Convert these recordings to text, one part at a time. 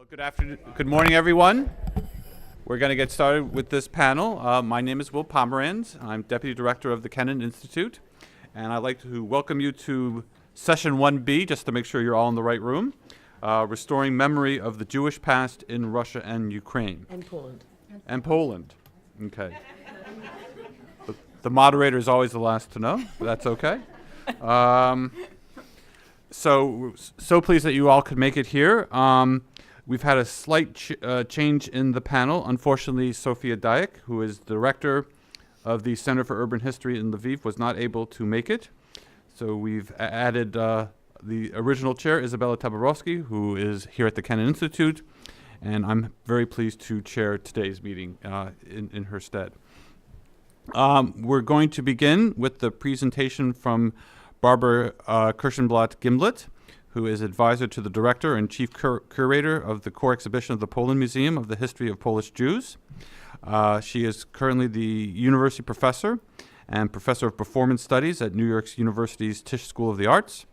Well, good afternoon. Good morning, everyone. We're going to get started with this panel. My name is Will Pomerantz. I'm Deputy Director of the Kennan Institute, and I'd like to welcome you to Session 1B, just to make sure you're all in the right room, Restoring Memory of the Jewish Past in Russia and Ukraine. And Poland. And Poland. Okay. The moderator is always the last to know, but that's okay. So pleased that you all could make it here. We've had a slight change in the panel. Unfortunately, SOFIA DYAK, who is the director of the Center for Urban History in Lviv, was not able to make it. So we've added the original chair, Isabella Gordon, who is here at the Kennan Institute, and I'm very pleased to chair today's meeting in her stead. We're going to begin with the presentation from Barbara KIRSHENBLATT-GIMBLETT, who is advisor to the director and chief curator of the core exhibition of the POLIN Museum of the History of Polish Jews. She is currently the university professor and professor of performance studies at New York University's Tisch School of the Arts.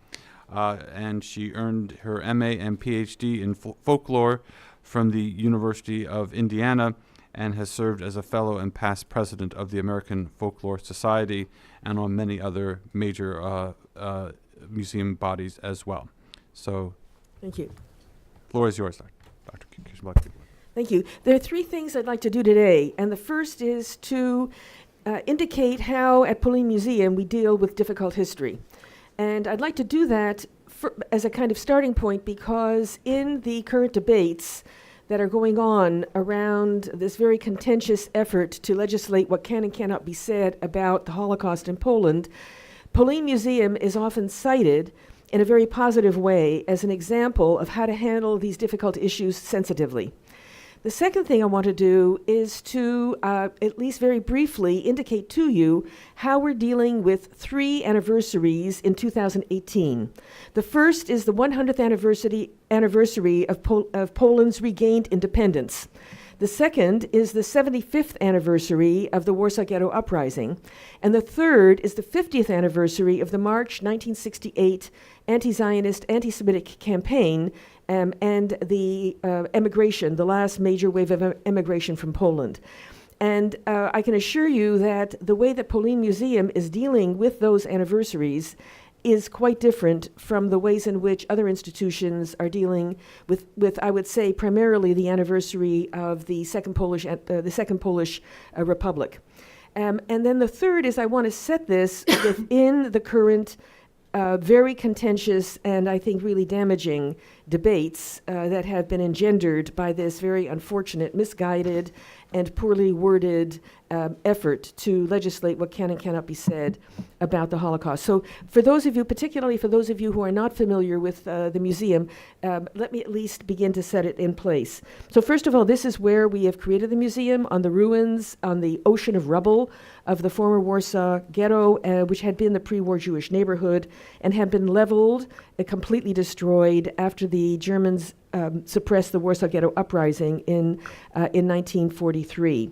And she earned her MA and PhD in folklore from the University of Indiana and has served as a fellow and past president of the American Folklore Society and on many other major museum bodies as well. So, thank you. The floor is yours, Dr. KIRSHENBLATT-GIMBLETT. Thank you. There are three things I'd like to do today, and the first is to indicate how at POLIN Museum we deal with difficult history. And I'd like to do that as a kind of starting point because in the current debates that are going on around this very contentious effort to legislate what can and cannot be said about the Holocaust in Poland, POLIN Museum is often cited in a very positive way as an example of how to handle these difficult issues sensitively. The second thing I want to do is to, at least very briefly, indicate to you how we're dealing with three anniversaries in 2018. The first is the 100th anniversary of Poland's regained independence. The second is the 75th anniversary of the Warsaw Ghetto Uprising. And the third is the 50th anniversary of the March 1968 anti-Zionist, anti-Semitic campaign and the emigration, the last major wave of emigration from Poland. And I can assure you that the way that POLIN Museum is dealing with those anniversaries is quite different from the ways in which other institutions are dealing with I would say, primarily the anniversary of the Second Polish Republic. And then the third is I want to set this within the current very contentious and I think really damaging debates that have been engendered by this very unfortunate, misguided, and poorly worded effort to legislate what can and cannot be said about the Holocaust. So for those of you, particularly for those of you who are not familiar with the museum, let me at least begin to set it in place. So first of all, this is where we have created the museum, on the ruins, on the ocean of rubble of the former Warsaw Ghetto, which had been the pre-war Jewish neighborhood and had been leveled, completely destroyed after the Germans suppressed the Warsaw Ghetto Uprising in 1943.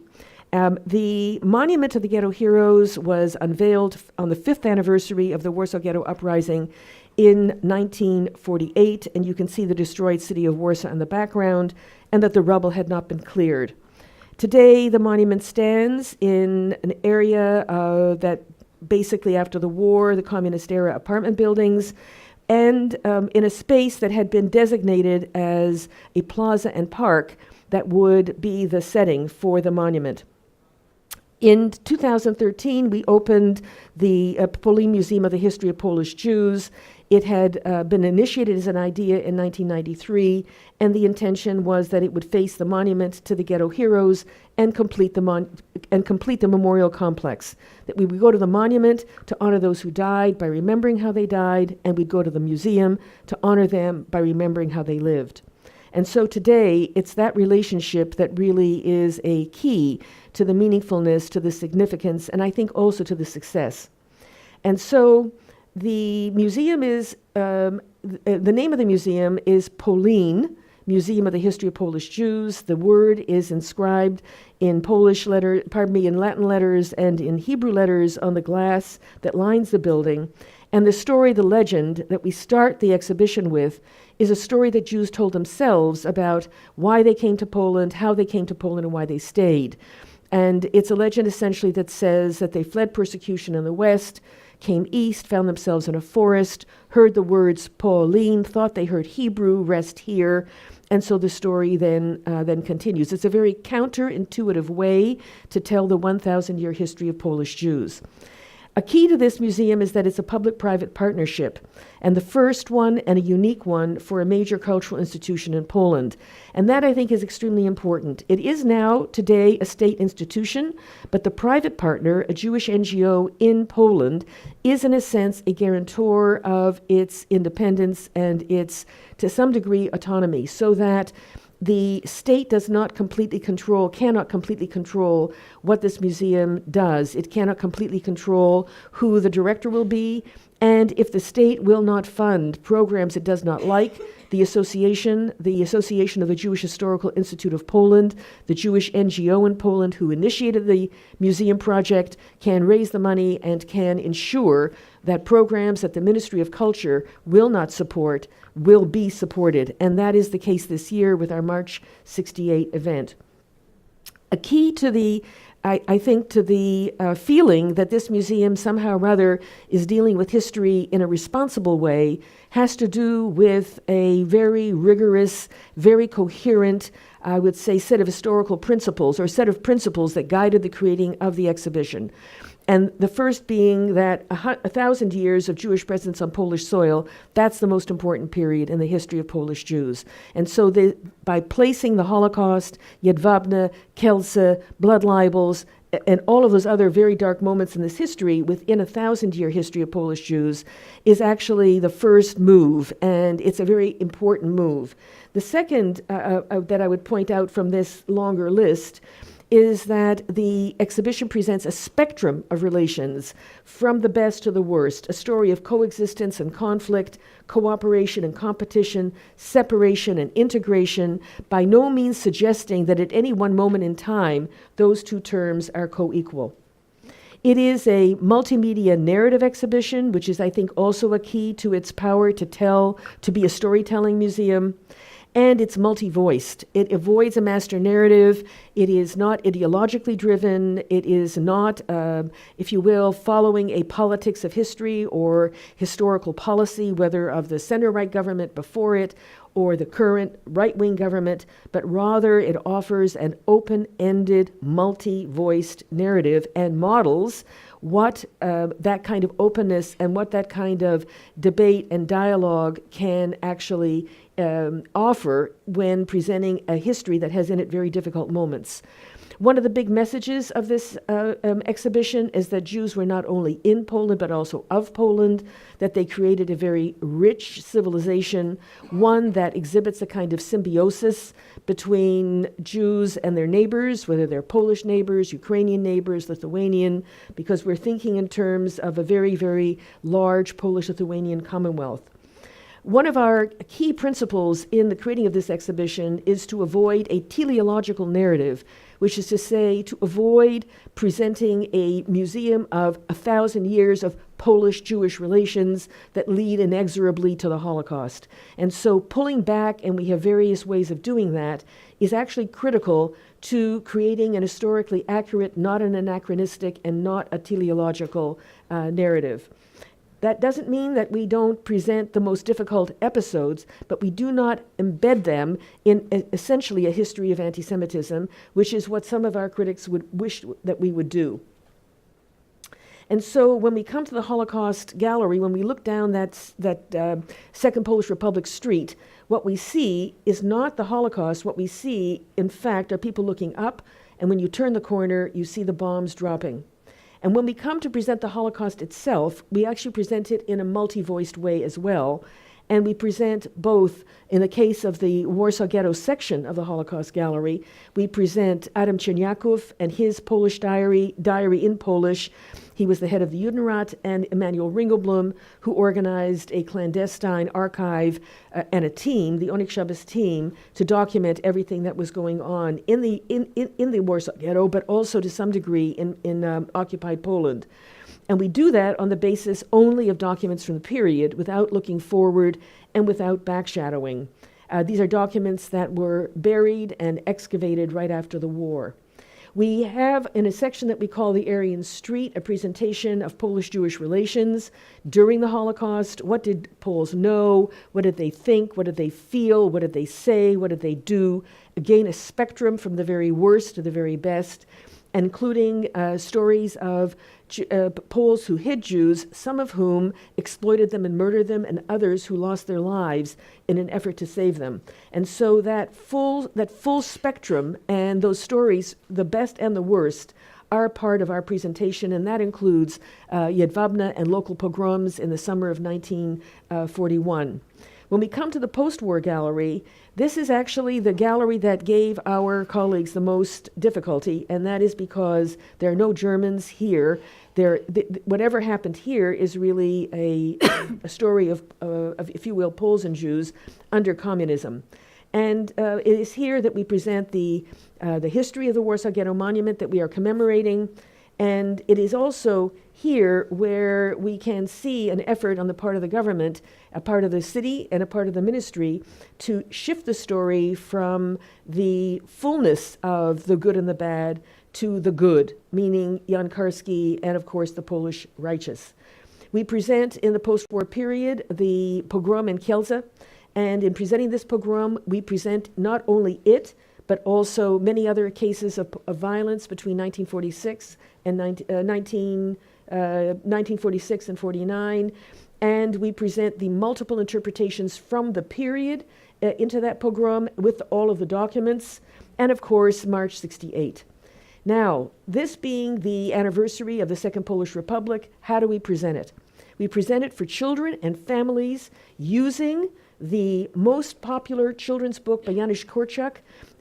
The monument to the Ghetto Heroes was unveiled on the 5th anniversary of the Warsaw Ghetto Uprising in 1948, and you can see the destroyed city of Warsaw in the background, and that the rubble had not been cleared. Today, the monument stands in an area that basically after the war, the communist-era apartment buildings, and in a space that had been designated as a plaza and park that would be the setting for the monument. In 2013, we opened the POLIN Museum of the History of Polish Jews. It had been initiated as an idea in 1993, and the intention was that it would face the monument to the Ghetto Heroes and complete the memorial complex. That we would go to the monument to honor those who died by remembering how they died, and we'd go to the museum to honor them by remembering how they lived. And so today, it's that relationship that really is a key to the meaningfulness, to the significance, and I think also to the success. And so the museum is, the name of the museum is POLIN, Museum of the History of Polish Jews. The word is inscribed in in Latin letters and in Hebrew letters on the glass that lines the building. And the story, the legend that we start the exhibition with is a story that Jews told themselves about why they came to Poland, how they came to Poland, and why they stayed. And it's a legend essentially that says that they fled persecution in the West, came east, found themselves in a forest, heard the words POLIN, thought they heard Hebrew, rest here, and so the story then continues. It's a very counterintuitive way to tell the 1,000-year history of Polish Jews. A key to this museum is that it's a public-private partnership, and the first one and a unique one for a major cultural institution in Poland. And that, I think, is extremely important. It is now, today, a state institution, but the private partner, a Jewish NGO in Poland, is, in a sense, a guarantor of its independence and its, to some degree, autonomy, so that the state does not completely control, cannot completely control what this museum does. It cannot completely control who the director will be. And if the state will not fund programs it does not like, the Association of the Jewish Historical Institute of Poland, the Jewish NGO in Poland who initiated the museum project, can raise the money and can ensure that programs that the Ministry of Culture will not support will be supported. And that is the case this year with our March 68 event. A key to the I think to the feeling that this museum somehow or other is dealing with history in a responsible way has to do with a very rigorous, very coherent, I would say, set of historical principles or set of principles that guided the creating of the exhibition. And the first being that 1,000 years of Jewish presence on Polish soil, that's the most important period in the history of Polish Jews. And so by placing the Holocaust, Jedwabne, Kielce, blood libels, and all of those other very dark moments in this history within a 1,000-year history of Polish Jews is actually the first move, and it's a very important move. The second that I would point out from this longer list is that the exhibition presents a spectrum of relations from the best to the worst, a story of coexistence and conflict, cooperation and competition, separation and integration, by no means suggesting that at any one moment in time those two terms are co-equal. It is a multimedia narrative exhibition, which is, I think, also a key to its power to tell, to be a storytelling museum. And it's multi-voiced. It avoids a master narrative. It is not ideologically driven. It is not, if you will, following a politics of history or historical policy, whether of the center-right government before it or the current right-wing government, but rather it offers an open-ended, multi-voiced narrative and models what that kind of openness and what that kind of debate and dialogue can actually offer when presenting a history that has in it very difficult moments. One of the big messages of this exhibition is that Jews were not only in Poland, but also of Poland, that they created a very rich civilization, one that exhibits a kind of symbiosis between Jews and their neighbors, whether they're Polish neighbors, Ukrainian neighbors, Lithuanian, because we're thinking in terms of a very, very large Polish-Lithuanian Commonwealth. One of our key principles in the creating of this exhibition is to avoid a teleological narrative, which is to say, to avoid presenting a museum of 1,000 years of Polish-Jewish relations that lead inexorably to the Holocaust. And so pulling back, and we have various ways of doing that, is actually critical to creating an historically accurate, not an anachronistic, and not a teleological narrative. That doesn't mean that we don't present the most difficult episodes, but we do not embed them in essentially a history of anti-Semitism, which is what some of our critics would wish that we would do. And so when we come to the Holocaust Gallery, when we look down that Second Polish Republic street, what we see is not the Holocaust. What we see, in fact, are people looking up, and when you turn the corner, you see the bombs dropping. And when we come to present the Holocaust itself, we actually present it in a multi-voiced way as well. And we present both, in the case of the Warsaw Ghetto section of the Holocaust Gallery, we present Adam Czerniaków and his Polish diary in Polish. He was the head of the Judenrat, and Emanuel Ringelblum, who organized a clandestine archive and a team, the Onyx Shabbos team, to document everything that was going on in the Warsaw Ghetto, but also to some degree in occupied Poland. And we do that on the basis only of documents from the period, without looking forward and without backshadowing. These are documents that were buried and excavated right after the war. We have, in a section that we call the Aryan Street, a presentation of Polish-Jewish relations during the Holocaust. What did Poles know? What did they think? What did they feel? What did they say? What did they do? Again, a spectrum from the very worst to the very best, including stories of Poles who hid Jews, some of whom exploited them and murdered them, and others who lost their lives in an effort to save them. And so that full spectrum and those stories, the best and the worst, are part of our presentation, and that includes Jedwabne and local pogroms in the summer of 1941. When we come to the post-war gallery, this is actually the gallery that gave our colleagues the most difficulty, and that is because there are no Germans here. Whatever happened here is really a story of, if you will, Poles and Jews under communism. And it is here that we present the history of the Warsaw Ghetto Monument that we are commemorating. And it is also here where we can see an effort on the part of the government, a part of the city and a part of the ministry, to shift the story from the fullness of the good and the bad to the good, meaning Jan Karski and, of course, the Polish righteous. We present in the post-war period the pogrom in Kielce, and in presenting this pogrom, we present not only it, but also many other cases of violence between 1946 and 1946 and 49, and we present the multiple interpretations from the period into that pogrom with all of the documents, and of course March 68. Now, this being the anniversary of the Second Polish Republic, how do we present it? We present it for children and families using the most popular children's book by Janusz Korczak,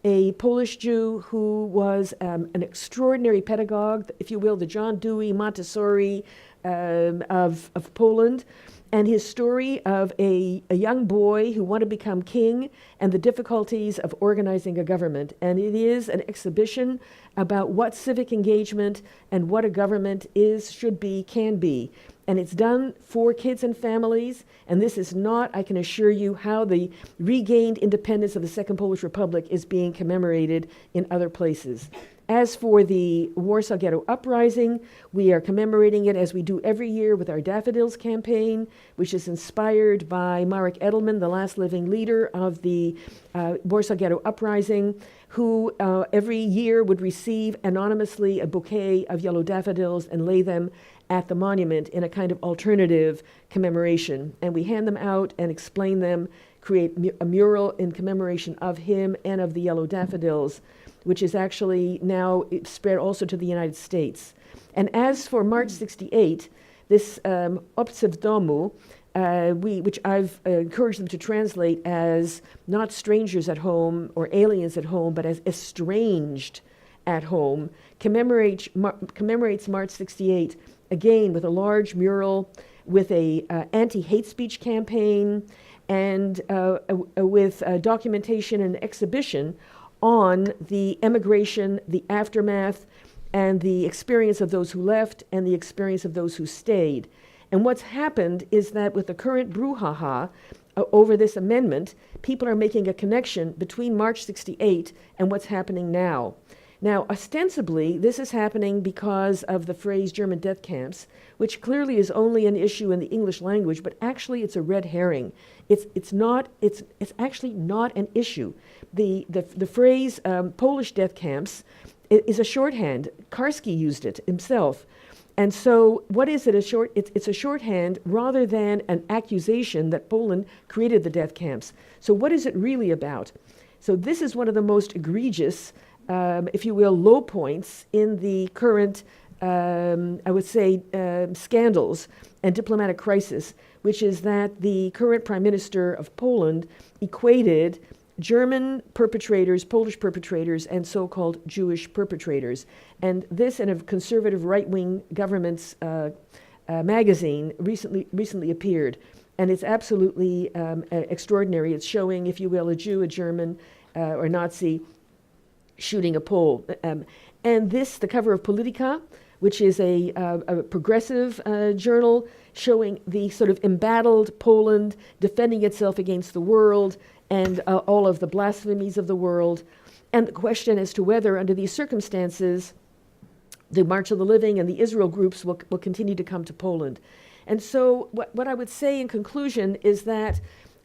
a Polish Jew who was an extraordinary pedagogue, if you will, the John Dewey Montessori of Poland, and his story of a young boy who wanted to become king and the difficulties of organizing a government. And it is an exhibition about what civic engagement and what a government is, should be, can be. And it's done for kids and families, and this is not, I can assure you, how the regained independence of the Second Polish Republic is being commemorated in other places. As for the Warsaw Ghetto Uprising, we are commemorating it as we do every year with our Daffodils campaign, which is inspired by Marek Edelman, the last living leader of the Warsaw Ghetto Uprising, who every year would receive anonymously a bouquet of yellow daffodils and lay them at the monument in a kind of alternative commemoration. And we hand them out and explain them, create a mural in commemoration of him and of the yellow daffodils, which is actually now spread also to the United States. And as for March 68, this Obcy w domu, which I've encouraged them to translate as not strangers at home or aliens at home, but as estranged at home, commemorates March 68, again with a large mural, with a anti-hate speech campaign, and with documentation and exhibition on the emigration, the aftermath, and the experience of those who left and the experience of those who stayed. And what's happened is that with the current brouhaha over this amendment, people are making a connection between March 68 and what's happening now. Now, ostensibly, this is happening because of the phrase German death camps, which clearly is only an issue in the English language, but actually it's a red herring. It's actually not an issue. The phrase Polish death camps is a shorthand. Karski used it himself. And so what is it? It's a shorthand rather than an accusation that Poland created the death camps. So what is it really about? So this is one of the most egregious, if you will, low points in the current, I would say, scandals and diplomatic crisis, which is that the current Prime Minister of Poland equated German perpetrators, Polish perpetrators, and so-called Jewish perpetrators. And this in a conservative right-wing government's magazine recently appeared. And it's absolutely extraordinary. It's showing, if you will, a Jew, a German, or Nazi shooting a Pole. And this, the cover of Politica, which is a progressive journal showing the sort of embattled Poland defending itself against the world and all of the blasphemies of the world, and the question as to whether, under these circumstances, the March of the Living and the Israel groups will continue to come to Poland. And so what I would say in conclusion is that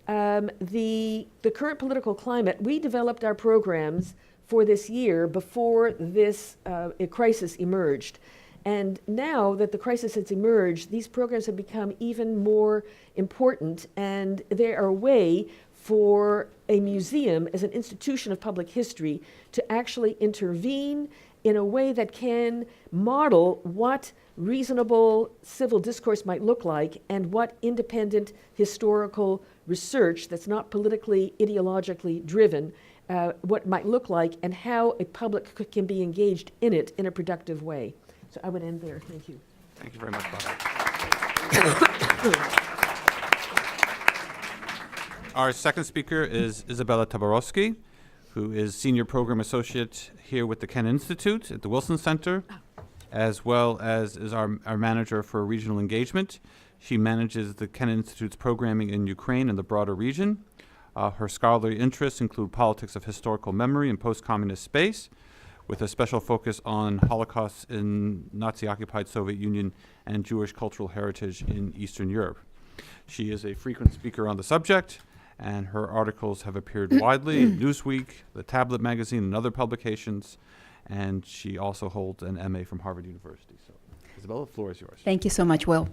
the current political climate, we developed our programs for this year before this crisis emerged. And now that the crisis has emerged, these programs have become even more important, and they are a way for a museum as an institution of public history to actually intervene in a way that can model what reasonable civil discourse might look like and what independent historical research that's not politically, ideologically driven, what might look like, and how a public can be engaged in it in a productive way. So I would end there. Thank you. Thank you very much, Barbara. Our second speaker is Isabella TABAROVSKY, who is Senior Program Associate here with the Ken Institute at the Wilson Center, as well as is our manager for regional engagement. She manages the Ken Institute's programming in Ukraine and the broader region. Her scholarly interests include politics of historical memory in post-communist space, with a special focus on Holocausts in Nazi-occupied Soviet Union and Jewish cultural heritage in Eastern Europe. She is a frequent speaker on the subject, and her articles have appeared widely in Newsweek, the Tablet magazine, and other publications, and she also holds an MA from Harvard University. So, Isabella, the floor is yours. Thank you so much, Will.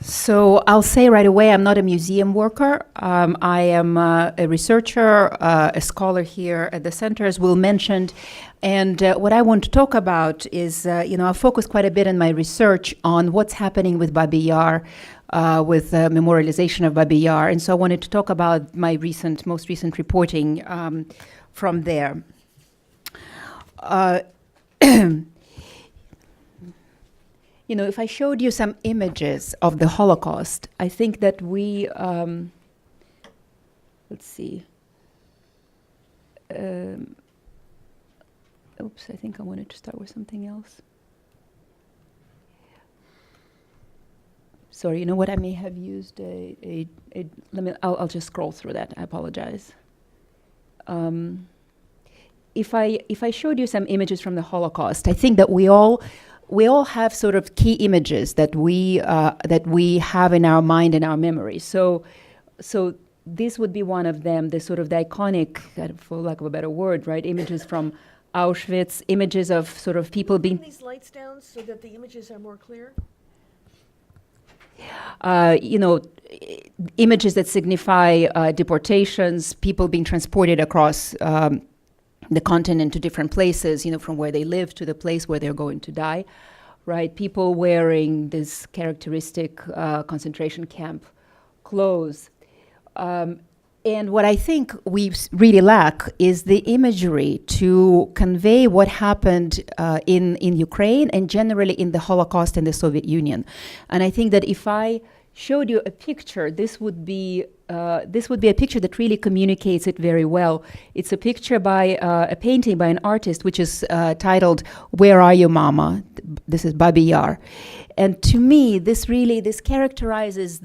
So I'll say right away, I'm not a museum worker. I am a researcher, a scholar here at the center, as Will mentioned. And what I want to talk about is, I'll focus quite a bit in my research on what's happening with Babi Yar, with memorialization of Babi Yar. And so I wanted to talk about my most recent reporting from there. If I showed you some images of the Holocaust, I think that we, let's see. Oops, I think I wanted to start with something else. Sorry, you know what? I may have used I'll just scroll through that. I apologize. If I showed you some images from the Holocaust, I think that we all have sort of key images that we have in our mind and our memory. So this would be one of them, the sort of the iconic, for lack of a better word, right, images from Auschwitz, images of sort of people being... these lights down so that the images are more clear? Images that signify deportations, people being transported across the continent to different places, from where they live to the place where they're going to die, right? People wearing this characteristic concentration camp clothes. And what I think we really lack is the imagery to convey what happened in Ukraine and generally in the Holocaust in the Soviet Union. And I think that if I showed you a picture, this would be a picture that really communicates it very well. It's a picture by a painting by an artist, which is titled "Where Are You, Mama?" This is Babi Yar, and to me, this characterizes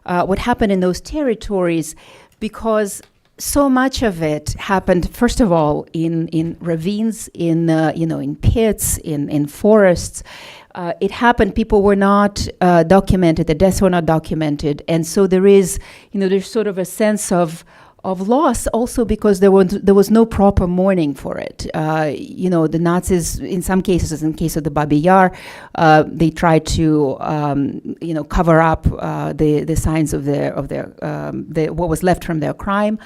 what happened in those territories, because so much of it happened, first of all, in ravines, in pits, in forests. It happened. People were not documented. The deaths were not documented, and so there's sort of a sense of loss, also because there was no proper mourning for it. The Nazis, in some cases, as in the case of the Babi Yar, they tried to cover up the signs of what was left from their crime.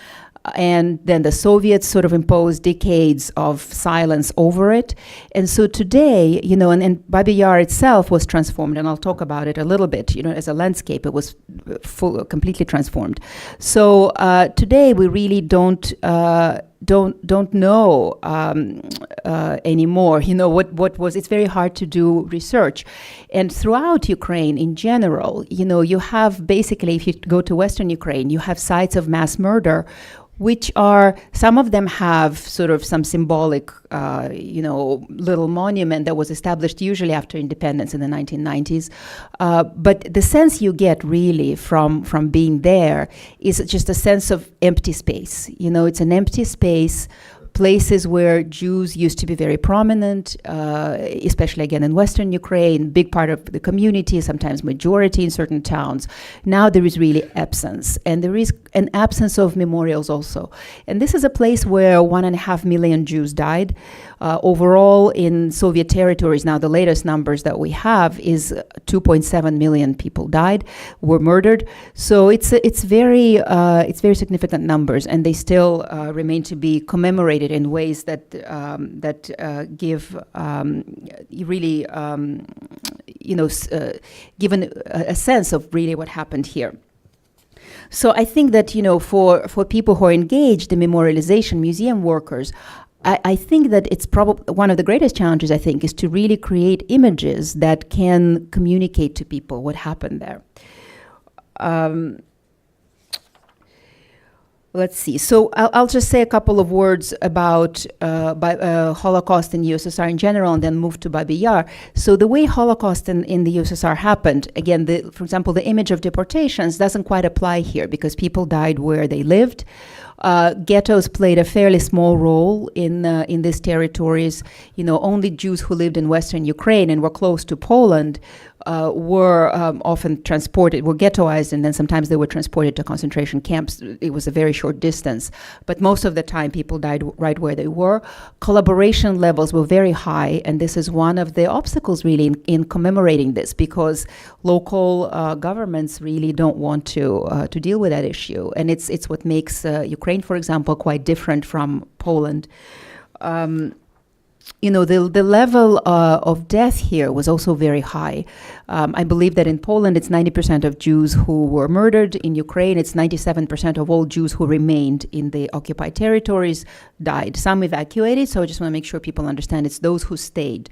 And then the Soviets sort of imposed decades of silence over it. And so today, and Babi Yar itself was transformed, and I'll talk about it a little bit, as a landscape, it was completely transformed. So today we really don't don't know anymore. What was. It's very hard to do research, and throughout Ukraine in general, you have basically, if you go to Western Ukraine, you have sites of mass murder, which are, some of them have sort of some symbolic, little monument that was established usually after independence in the 1990s. But the sense you get really from being there is just a sense of empty space. It's an empty space, places where Jews used to be very prominent, especially again in Western Ukraine, big part of the community, sometimes majority in certain towns. Now there is really absence, and there is an absence of memorials also. And this is a place where 1.5 million Jews died. Overall in Soviet territories, now the latest numbers that we have is 2.7 million people died, were murdered. So it's very significant numbers, and they still remain to be commemorated in ways that give really given a sense of really what happened here. So I think that for people who are engaged in memorialization, museum workers, I think that it's probably one of the greatest challenges, I think, is to really create images that can communicate to people what happened there. Let's see. So I'll just say a couple of words about Holocaust in the USSR in general, and then move to Babi Yar. So the way Holocaust in the USSR happened, again, for example, the image of deportations doesn't quite apply here because people died where they lived. Ghettos played a fairly small role in these territories. Only Jews who lived in Western Ukraine and were close to Poland were often transported, were ghettoized, and then sometimes they were transported to concentration camps. It was a very short distance, but most of the time people died right where they were. Collaboration levels were very high, and this is one of the obstacles really in commemorating this, because local governments really don't want to deal with that issue, and it's what makes Ukraine, for example, quite different from Poland. The level of death here was also very high. I believe that in Poland, it's 90% of Jews who were murdered. In Ukraine, it's 97% of all Jews who remained in the occupied territories died. Some evacuated, so I just want to make sure people understand it's those who stayed.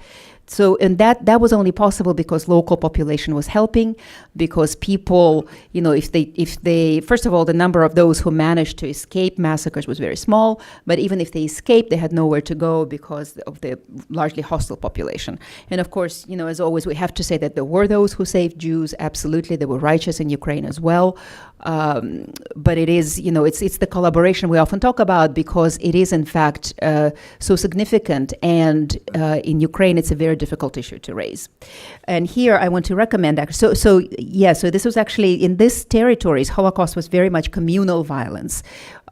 So, and that was only possible because local population was helping, because people, if they, first of all, the number of those who managed to escape massacres was very small, but even if they escaped, they had nowhere to go because of the largely hostile population. And of course, as always, we have to say that there were those who saved Jews, absolutely, they were righteous in Ukraine as well. But it is, it's the collaboration we often talk about, because it is in fact so significant, and in Ukraine it's a very difficult issue to raise. And here I want to recommend, so this was actually, in this territories, Holocaust was very much communal violence.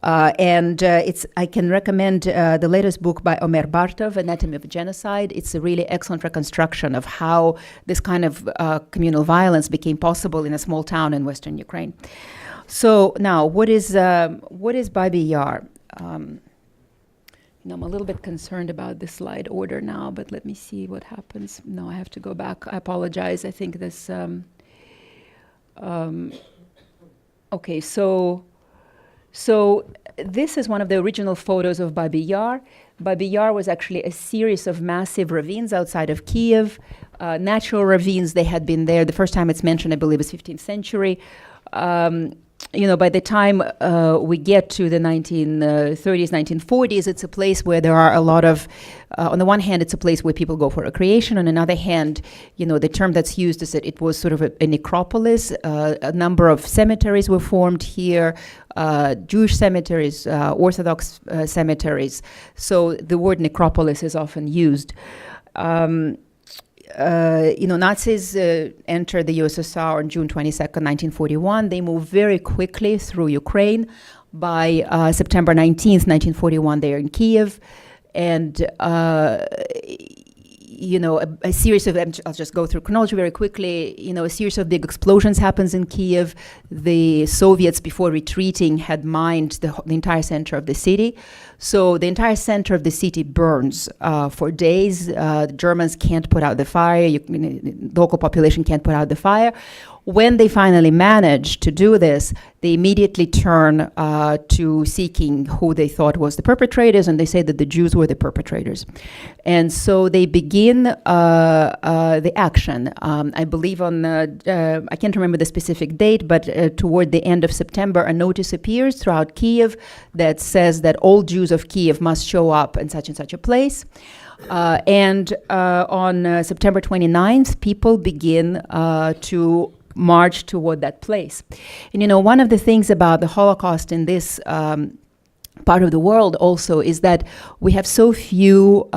I can recommend the latest book by Omer Bartov, Anatomy of Genocide. It's a really excellent reconstruction of how this kind of communal violence became possible in a small town in Western Ukraine. So now, what is Babi Yar? I'm a little bit concerned about the slide order now, but let me see what happens. No, I have to go back. I apologize. I think this. Okay, so this is one of the original photos of Babi Yar. Babi Yar was actually a series of massive ravines outside of Kiev, natural ravines. They had been there. The first time it's mentioned, I believe, is 15th century. By the time we get to the 1930s, 1940s, it's a place where there are a lot of, on the one hand, it's a place where people go for recreation. On another hand, the term that's used is that it was sort of a necropolis. A number of cemeteries were formed here, Jewish cemeteries, Orthodox cemeteries. So the word necropolis is often used. Nazis entered the USSR on June 22nd, 1941. They moved very quickly through Ukraine. By September 19th, 1941, they are in Kiev. And, a series of, I'll just go through chronology very quickly, a series of big explosions happens in Kiev. The Soviets, before retreating, had mined the entire center of the city. So the entire center of the city burns for days. The Germans can't put out the fire. The local population can't put out the fire. When they finally manage to do this, they immediately turn to seeking who they thought was the perpetrators, and they say that the Jews were the perpetrators. And so they begin the action. I believe on, I can't remember the specific date, but toward the end of September, a notice appears throughout Kiev that says that all Jews of Kiev must show up in such and such a place. And on September 29th, people begin to march toward that place. And you know, one of the things about the Holocaust in this part of the world also is that we have so few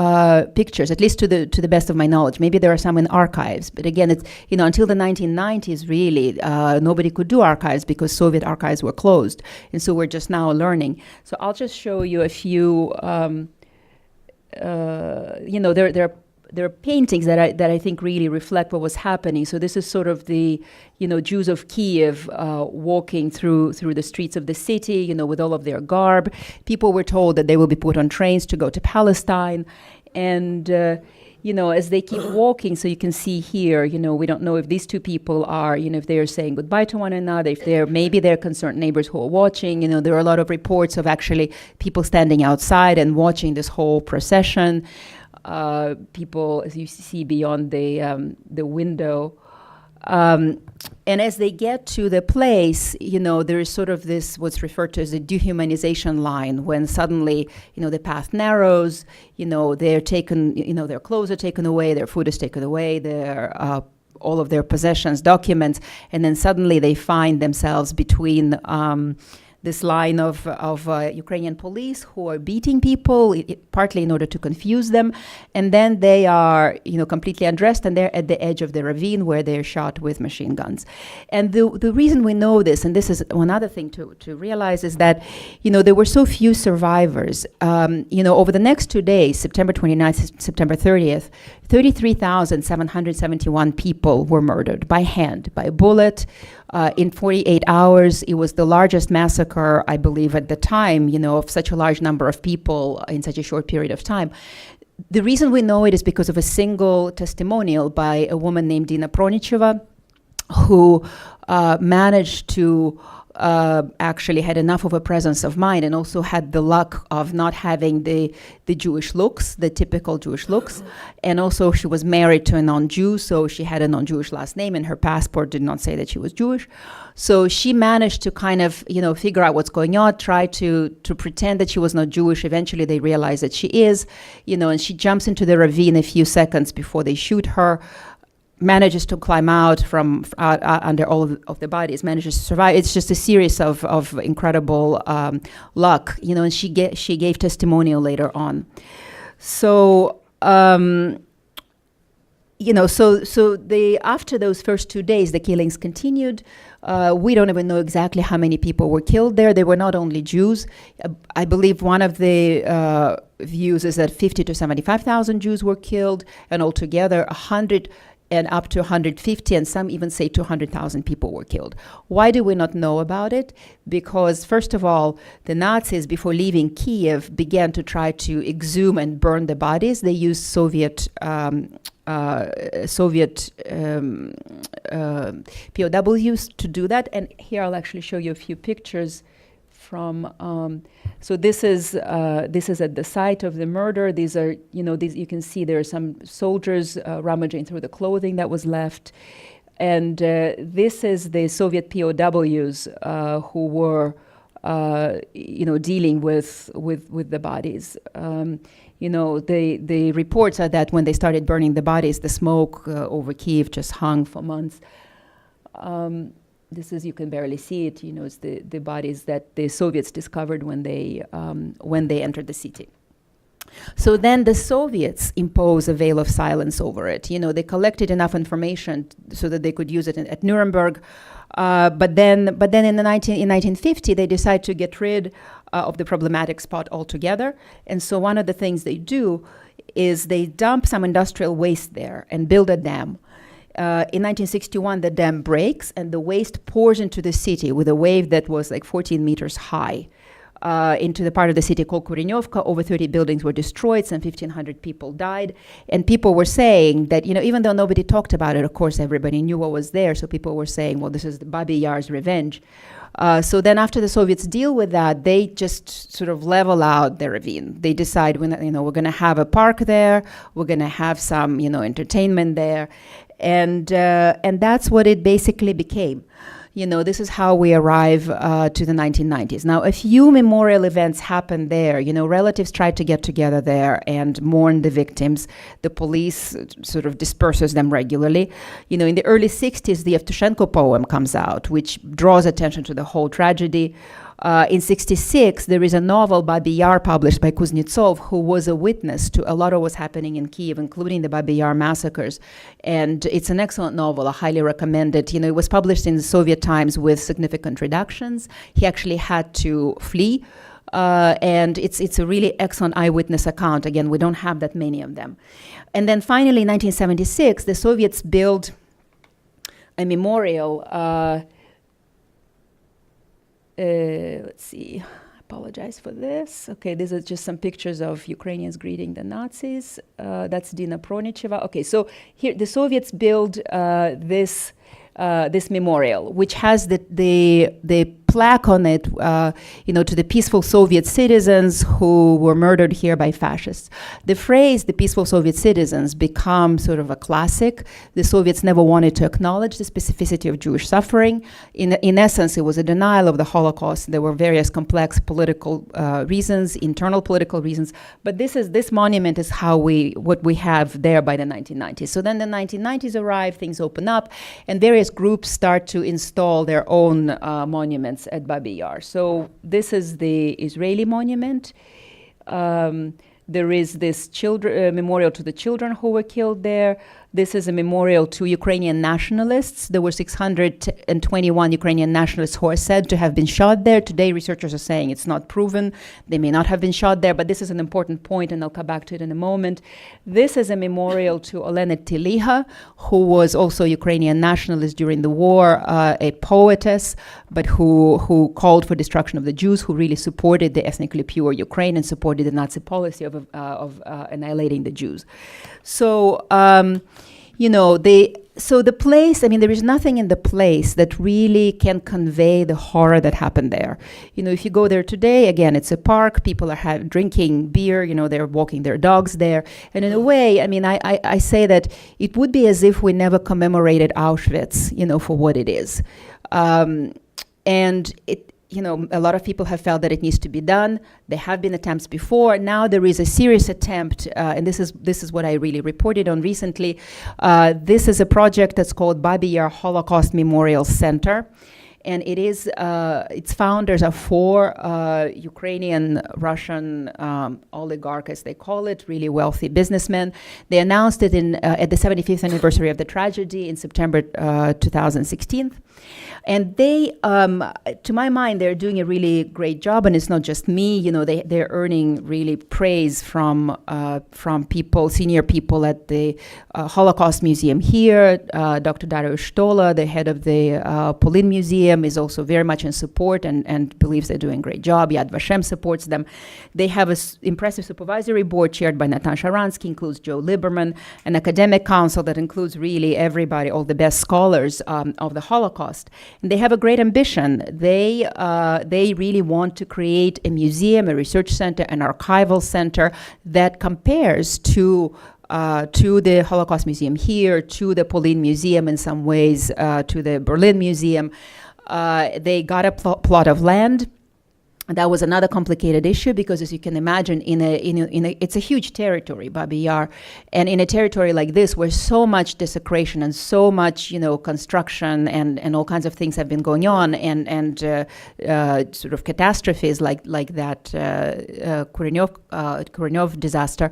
pictures, at least to the best of my knowledge. Maybe there are some in archives, but again, it's, you know, until the 1990s, really, nobody could do archives because Soviet archives were closed. And so we're just now learning. So I'll just show you a few, you know, there are paintings that I think really reflect what was happening. So this is sort of the, you know, Jews of Kiev walking through the streets of the city, you know, with all of their garb. People were told that they will be put on trains to go to Palestine. And, you know, as they keep walking, so you can see here, you know, we don't know if these two people are, you know, if they're saying goodbye to one another, if maybe they're concerned neighbors who are watching. You know, there are a lot of reports of actually people standing outside and watching this whole procession. People, as you see beyond the window. And as they get to the place, you know, there is sort of this, what's referred to as a dehumanization line, when suddenly, you know, the path narrows, you know, they're taken, you know, their clothes are taken away, their food is taken away, their all of their possessions, documents, and then suddenly they find themselves between this line of Ukrainian police who are beating people, partly in order to confuse them. And then they are, you know, completely undressed, and they're at the edge of the ravine where they're shot with machine guns. And the reason we know this, and this is one other thing to realize, is that, you know, there were so few survivors. You know, over the next 2 days, September 29th, September 30th, 33,771 people were murdered by hand, by bullet. In 48 hours, it was the largest massacre, I believe, at the time, you know, of such a large number of people in such a short period of time. The reason we know it is because of a single testimonial by a woman named Dina Pronicheva, who managed to actually had enough of a presence of mind, and also had the luck of not having the Jewish looks, the typical Jewish looks. And also she was married to a non-Jew, so she had a non-Jewish last name, and her passport did not say that she was Jewish. So she managed to kind of, you know, figure out what's going on, try to pretend that she was not Jewish. Eventually they realize that she is, you know, and she jumps into the ravine a few seconds before they shoot her, manages to climb out from under all of the bodies, manages to survive. It's just a series of incredible luck, you know, and she gave testimonial later on. So, you know, so after those first 2 days, the killings continued. We don't even know exactly how many people were killed there. They were not only Jews. I believe one of the views is that 50 to 75,000 Jews were killed, and altogether 100 and up to 150, and some even say 200,000 people were killed. Why do we not know about it? Because, first of all, the Nazis, before leaving Kiev, began to try to exhume and burn the bodies. They used Soviet POWs to do that. And here I'll actually show you a few pictures from, so this is at the site of the murder. These are, you know, you can see there are some soldiers rummaging through the clothing that was left. And this is the Soviet POWs who were, you know, dealing with the bodies. You know, the reports are that when they started burning the bodies, the smoke over Kiev just hung for months. This is, you can barely see it, you know, it's the bodies that the Soviets discovered when they entered the city. So then the Soviets impose a veil of silence over it. You know, they collected enough information so that they could use it at Nuremberg. But then in 1950, they decide to get rid of the problematic spot altogether. And so one of the things they do is they dump some industrial waste there and build a dam. In 1961, the dam breaks and the waste pours into the city with a wave that was like 14 meters high. into the part of the city called Kurenyovka. Over 30 buildings were destroyed, some 1,500 people died. And people were saying that, even though nobody talked about it, of course, everybody knew what was there. So people were saying, well, this is the Babi Yar's revenge. So then after the Soviets deal with that, they just sort of level out the ravine. They decide, we're going to have a park there. We're going to have some, entertainment there. And that's what it basically became. This is how we arrive to the 1990s. Now, a few memorial events happened there. Relatives tried to get together there and mourn the victims. The police sort of disperses them regularly. In the early 60s, the Yevtushenko poem comes out, which draws attention to the whole tragedy. In 66, there is a novel, Babi Yar, published by Kuznetsov, who was a witness to a lot of what's happening in Kiev, including the Babi Yar massacres. And it's an excellent novel. I highly recommend it. It was published in the Soviet times with significant redactions. He actually had to flee. And it's a really excellent eyewitness account. Again, we don't have that many of them. And then finally, in 1976, the Soviets built a memorial. Let's see, I apologize for this. Okay, these are just some pictures of Ukrainians greeting the Nazis. That's Dina Pronicheva. Okay, so here the Soviets build this memorial, which has the plaque on it, to the peaceful Soviet citizens who were murdered here by fascists. The phrase, the peaceful Soviet citizens, become sort of a classic. The Soviets never wanted to acknowledge the specificity of Jewish suffering. In essence, it was a denial of the Holocaust. There were various complex political reasons, internal political reasons, but this monument is what we have there by the 1990s. So then the 1990s arrive, things open up, and various groups start to install their own monuments at Babi Yar. So this is the Israeli monument. There is this memorial to the children who were killed there. This is a memorial to Ukrainian nationalists. There were 621 Ukrainian nationalists who are said to have been shot there. Today, researchers are saying it's not proven. They may not have been shot there, but this is an important point, and I'll come back to it in a moment. This is a memorial to Olena Teliha, who was also a Ukrainian nationalist during the war, a poetess, but who called for destruction of the Jews, who really supported the ethnically pure Ukraine and supported the Nazi policy of annihilating the Jews. So, the place, there is nothing in the place that really can convey the horror that happened there. If you go there today, again, it's a park, people are drinking beer, they're walking their dogs there. And in a way, I say that it would be as if we never commemorated Auschwitz, for what it is. And a lot of people have felt that it needs to be done. There have been attempts before. Now there is a serious attempt, and this is what I really reported on recently. This is a project that's called Babi Yar Holocaust Memorial Center. And it is, its founders are four Ukrainian, Russian oligarchs, as they call it, really wealthy businessmen. They announced it at the 75th anniversary of the tragedy in September 2016. And they, to my mind, they're doing a really great job, and it's not just me. They're earning really praise from people, senior people at the Holocaust Museum here. Dr. Dariusz Stola, the head of the POLIN Museum, is also very much in support and believes they're doing a great job. Yad Vashem supports them. They have an impressive supervisory board chaired by Natan Sharansky, includes Joe Lieberman, an academic council that includes really everybody, all the best scholars of the Holocaust. And they have a great ambition. They really want to create a museum, a research center, an archival center that compares to the Holocaust Museum here, to the POLIN Museum in some ways, to the Berlin Museum. They got a plot of land. That was another complicated issue because, as you can imagine, it's a huge territory, Babi Yar, and in a territory like this, where so much desecration and so much, construction and all kinds of things have been going on, and sort of catastrophes like that Kurenyov disaster,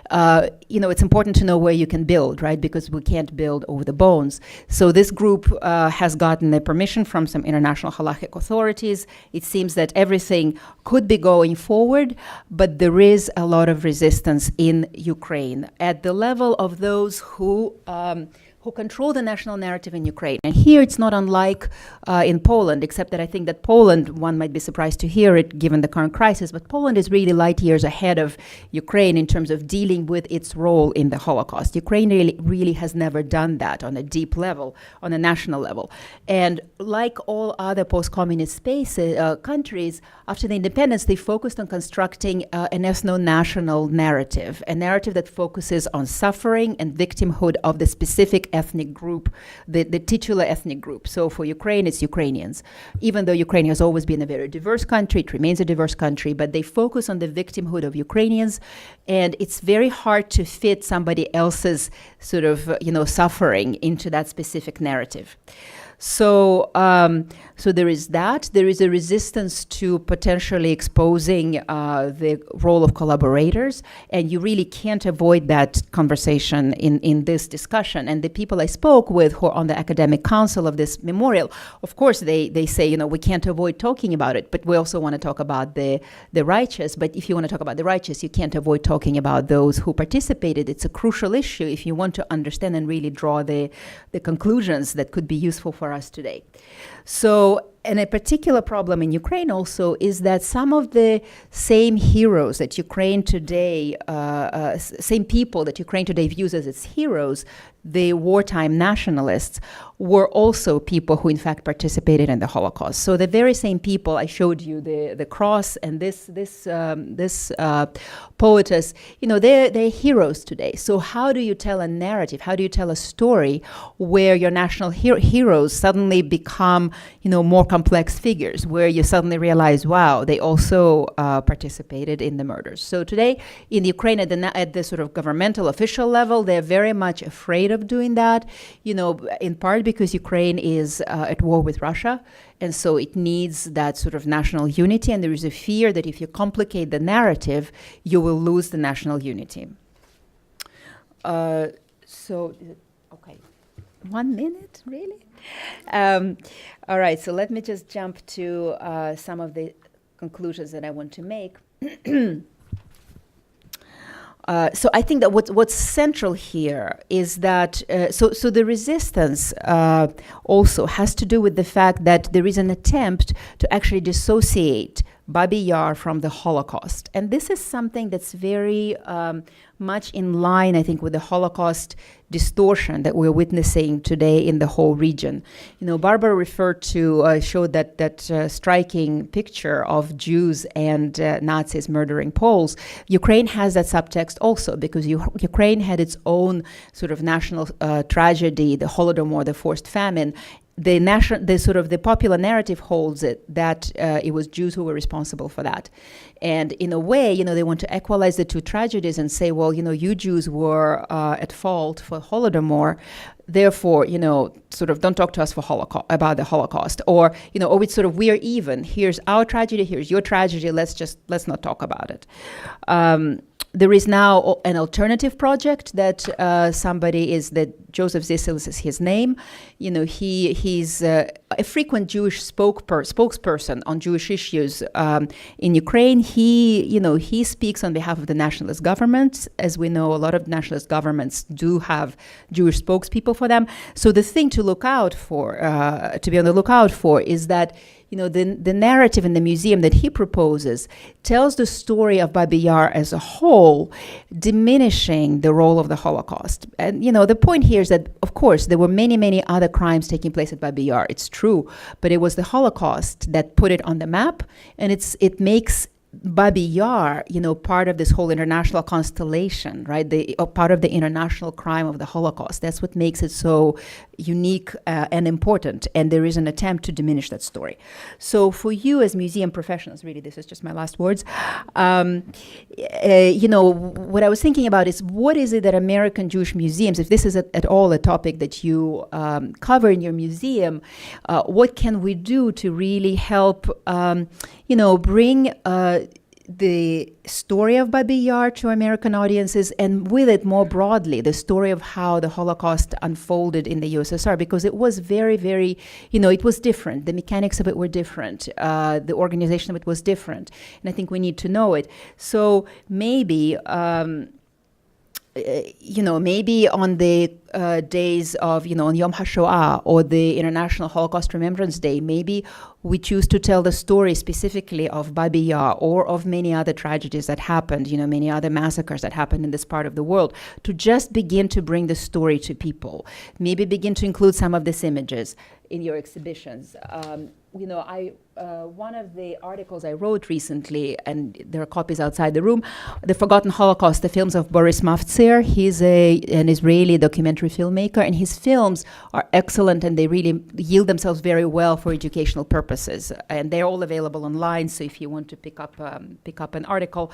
it's important to know where you can build, right? Because we can't build over the bones. So this group has gotten the permission from some international halachic authorities. It seems that everything could be going forward, but there is a lot of resistance in Ukraine at the level of those who who control the national narrative in Ukraine. And here it's not unlike in Poland, except that I think that Poland, one might be surprised to hear it given the current crisis, but Poland is really light years ahead of Ukraine in terms of dealing with its role in the Holocaust. Ukraine really has never done that on a deep level, on a national level. And like all other post-communist spaces, countries, after the independence, they focused on constructing an ethno-national narrative, a narrative that focuses on suffering and victimhood of the specific ethnic group, the titular ethnic group. So for Ukraine, it's Ukrainians. Even though Ukraine has always been a very diverse country, it remains a diverse country, but they focus on the victimhood of Ukrainians, and it's very hard to fit somebody else's sort of, suffering into that specific narrative. So, so there is that. There is a resistance to potentially exposing the role of collaborators, and you really can't avoid that conversation in this discussion. And the people I spoke with who are on the academic council of this memorial, of course, they say, we can't avoid talking about it, but we also want to talk about the righteous. But if you want to talk about the righteous, you can't avoid talking about those who participated. It's a crucial issue if you want to understand and really draw the conclusions that could be useful for us today. So, and a particular problem in Ukraine also is that some of the same heroes that Ukraine today, same people that Ukraine today views as its heroes, the wartime nationalists, were also people who in fact participated in the Holocaust. So the very same people, I showed you the cross and this poetess, they're heroes today. So how do you tell a narrative? How do you tell a story where your national heroes suddenly become, more complex figures, where you suddenly realize, wow, they also participated in the murders? So today in Ukraine, at the sort of governmental official level, they're very much afraid of doing that, in part because Ukraine is at war with Russia, and so it needs that sort of national unity, and there is a fear that if you complicate the narrative, you will lose the national unity. Okay, 1 minute, really? All right, so let me just jump to some of the conclusions that I want to make. So I think that what's central here is that, so the resistance also has to do with the fact that there is an attempt to actually dissociate Babi Yar from the Holocaust. And this is something that's very much in line, I think, with the Holocaust distortion that we're witnessing today in the whole region. Barbara referred to, showed that striking picture of Jews and Nazis murdering Poles. Ukraine has that subtext also, because Ukraine had its own sort of national tragedy, the Holodomor, the forced famine. The popular narrative holds it that it was Jews who were responsible for that. And in a way, they want to equalize the two tragedies and say, well, you Jews were at fault for Holodomor, therefore, sort of don't talk to us about the Holocaust, or it's sort of, we are even. Here's our tragedy, here's your tragedy. Let's not talk about it. There is now an alternative project that that Joseph Zisilis is his name. He's a frequent Jewish spokesperson on Jewish issues in Ukraine. He speaks on behalf of the nationalist governments. As we know, a lot of nationalist governments do have Jewish spokespeople for them. So the thing to look out for, to be on the lookout for, is that the narrative in the museum that he proposes tells the story of Babi Yar as a whole, diminishing the role of the Holocaust. And, the point here is that, of course, there were many, many other crimes taking place at Babi Yar. It's true. But it was the Holocaust that put it on the map, and it makes Babi Yar, part of this whole international constellation, right? Part of the international crime of the Holocaust. That's what makes it so unique and important. And there is an attempt to diminish that story. So for you as museum professionals, really, this is just my last words. What I was thinking about is, what is it that American Jewish museums, if this is at all a topic that you cover in your museum, what can we do to really help, bring the story of Babi Yar to American audiences, and with it more broadly, the story of how the Holocaust unfolded in the USSR, because it was very, very, it was different. The mechanics of it were different. The organization of it was different. And I think we need to know it. So maybe, maybe on the days of, on Yom HaShoah or the International Holocaust Remembrance Day, maybe we choose to tell the story specifically of Babi Yar or of many other tragedies that happened, many other massacres that happened in this part of the world, to just begin to bring the story to people. Maybe begin to include some of these images in your exhibitions. One of the articles I wrote recently, and there are copies outside the room, The Forgotten Holocaust, the films of Boris Mavtser. He's an Israeli documentary filmmaker, and his films are excellent, and they really yield themselves very well for educational purposes. And they're all available online, so if you want to pick up an article.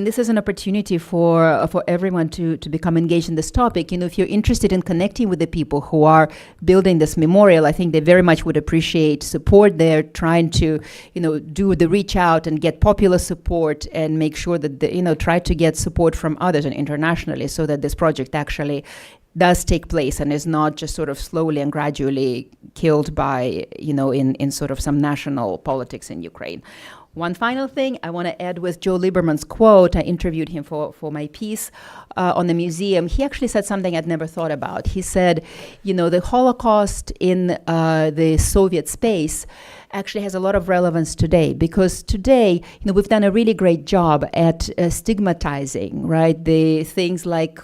This is an opportunity for everyone to become engaged in this topic. If you're interested in connecting with the people who are building this memorial, I think they very much would appreciate support. They're trying to, do the reach out and get popular support and make sure that, try to get support from others and internationally so that this project actually does take place and is not just sort of slowly and gradually killed by, in sort of some national politics in Ukraine. One final thing I want to add with Joe Lieberman's quote. I interviewed him for my piece on the museum. He actually said something I'd never thought about. He said, the Holocaust in the Soviet space actually has a lot of relevance today, because today, we've done a really great job at stigmatizing, right? The things like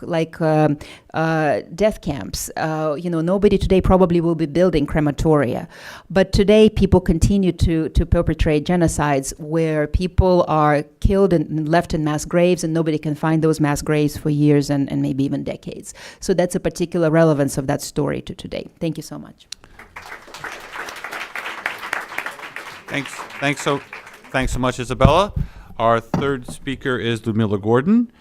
death camps. Nobody today probably will be building crematoria, but today people continue to perpetrate genocides where people are killed and left in mass graves, and nobody can find those mass graves for years and maybe even decades. So that's a particular relevance of that story to today. Thank you so much. Thanks so much, Isabella. Our third speaker is Ludmila Gordon.